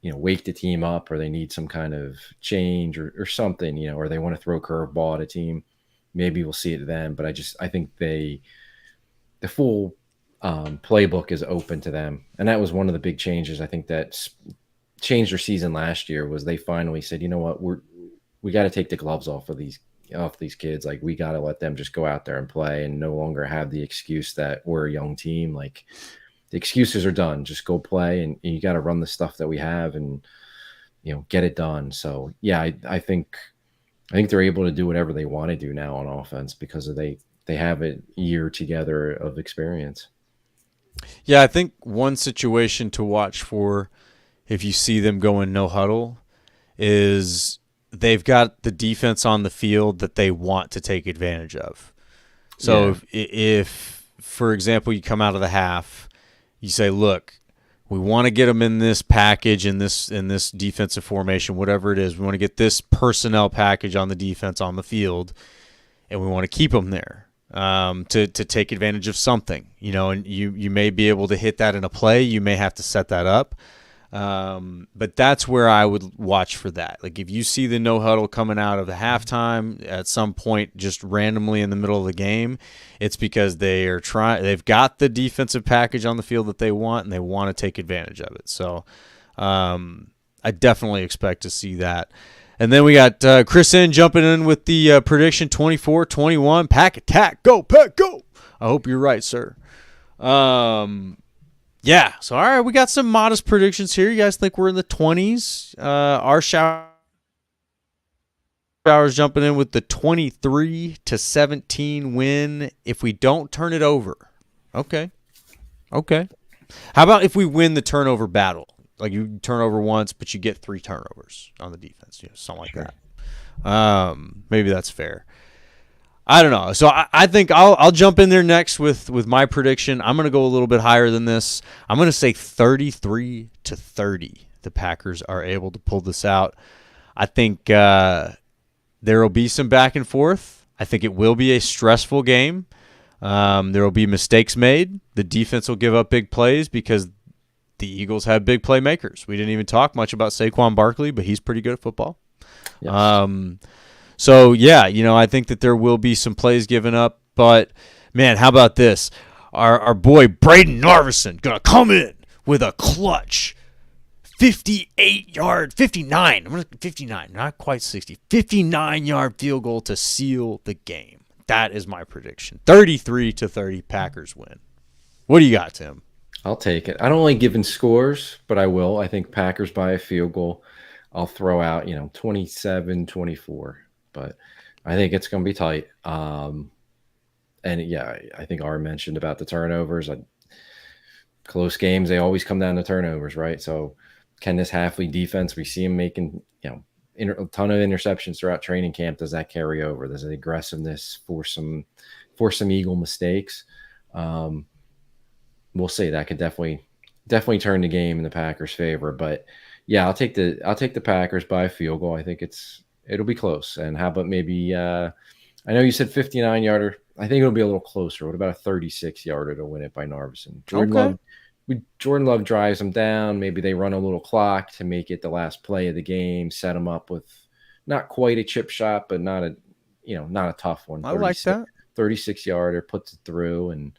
wake the team up, or they need some kind of change or something, or they want to throw a curveball at a team. Maybe we'll see it then. But I think the full playbook is open to them. And that was one of the big changes. I think that changed their season last year was they finally said, you know what, we got to take the gloves off these kids. Like, we got to let them just go out there and play and no longer have the excuse that we're a young team. Like, the excuses are done. Just go play, and you got to run the stuff that we have and, get it done. So yeah, I think they're able to do whatever they want to do now on offense because they have a year together of experience. Yeah, I think one situation to watch for if you see them going no huddle is they've got the defense on the field that they want to take advantage of. So if, for example, you come out of the half, you say, look, we want to get them in this package, in this defensive formation, whatever it is. We want to get this personnel package on the defense on the field, and we want to keep them there. To take advantage of something, and you may be able to hit that in a play. You may have to set that up. But that's where I would watch for that. Like, if you see the no huddle coming out of the halftime at some point, just randomly in the middle of the game, it's because they've got the defensive package on the field that they want, and they want to take advantage of it. So, I definitely expect to see that. And then we got Chris N jumping in with the prediction 24-21. Pack attack. Go, Pack, go. I hope you're right, sir. Yeah. So, all right, we got some modest predictions here. You guys think we're in the 20s? Our Showers jumping in with the 23-17 win if we don't turn it over. Okay. How about if we win the turnover battle? Like, you turn over once, but you get 3 turnovers on the defense, something like that. Maybe that's fair. I don't know. So I think I'll jump in there next with my prediction. I'm going to go a little bit higher than this. I'm going to say 33-30. The Packers are able to pull this out. I think there will be some back and forth. I think it will be a stressful game. There will be mistakes made. The defense will give up big plays because the Eagles have big playmakers. We didn't even talk much about Saquon Barkley, but he's pretty good at football. Yes. So, yeah, I think that there will be some plays given up. But, man, how about this? Our boy Braden Narveson going to come in with a clutch 59, 59, not quite 60, 59-yard field goal to seal the game. That is my prediction. 33-30 Packers win. What do you got, Tim? I'll take it. I don't like giving scores, but I will. I think Packers by a field goal. I'll throw out, 27-24, but I think it's going to be tight. And yeah, I think Ar mentioned about the turnovers. Close games, they always come down to turnovers, right? So can this Halfley defense, we see him making, a ton of interceptions throughout training camp. Does that carry over? Does the aggressiveness force some Eagle mistakes? We'll see. That could definitely turn the game in the Packers' favor. But yeah, I'll take the Packers by a field goal. I think it'll be close. And how about maybe I know you said 59-yarder. I think it'll be a little closer. What about a 36-yarder to win it by Narveson? Jordan Love drives them down. Maybe they run a little clock to make it the last play of the game. Set them up with not quite a chip shot, but not a tough one. I like that. 36-yarder puts it through, and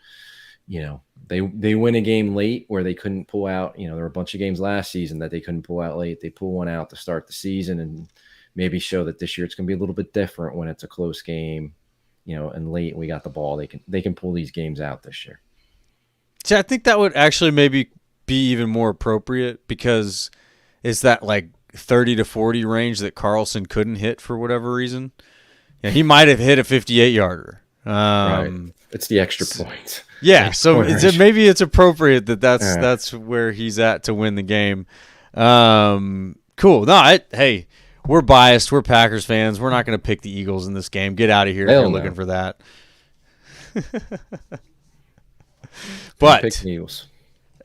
they win a game late where they couldn't pull out. There were a bunch of games last season that they couldn't pull out late. They pull one out to start the season and maybe show that this year it's going to be a little bit different when it's a close game, and late and we got the ball. They can pull these games out this year. See, I think that would actually maybe be even more appropriate because it's that like 30-40 range that Carlson couldn't hit for whatever reason. Yeah, he might have hit a 58-yarder. Right. It's the extra points. Yeah, so maybe it's appropriate that's where he's at to win the game. Cool. No, hey, we're biased. We're Packers fans. We're not going to pick the Eagles in this game. Get out of here if you're looking for that. But pick the Eagles.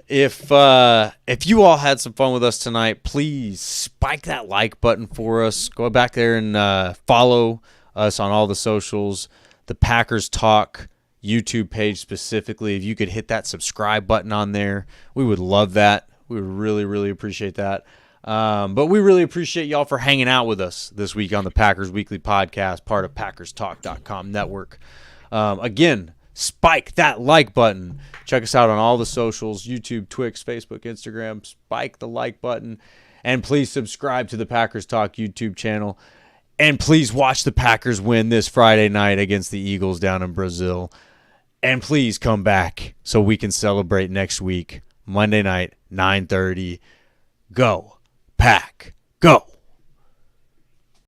If you all had some fun with us tonight, please spike that like button for us. Go back there and follow us on all the socials. The Packers Talk YouTube page specifically. If you could hit that subscribe button on there, we would love that. We would really, really appreciate that. But we really appreciate y'all for hanging out with us this week on the Packers Weekly Podcast, part of PackersTalk.com network. Again, spike that like button. Check us out on all the socials, YouTube, Twix, Facebook, Instagram. Spike the like button. And please subscribe to the Packers Talk YouTube channel. And please watch the Packers win this Friday night against the Eagles down in Brazil. And please come back so we can celebrate next week, Monday night, 9:30. Go, Pack, go.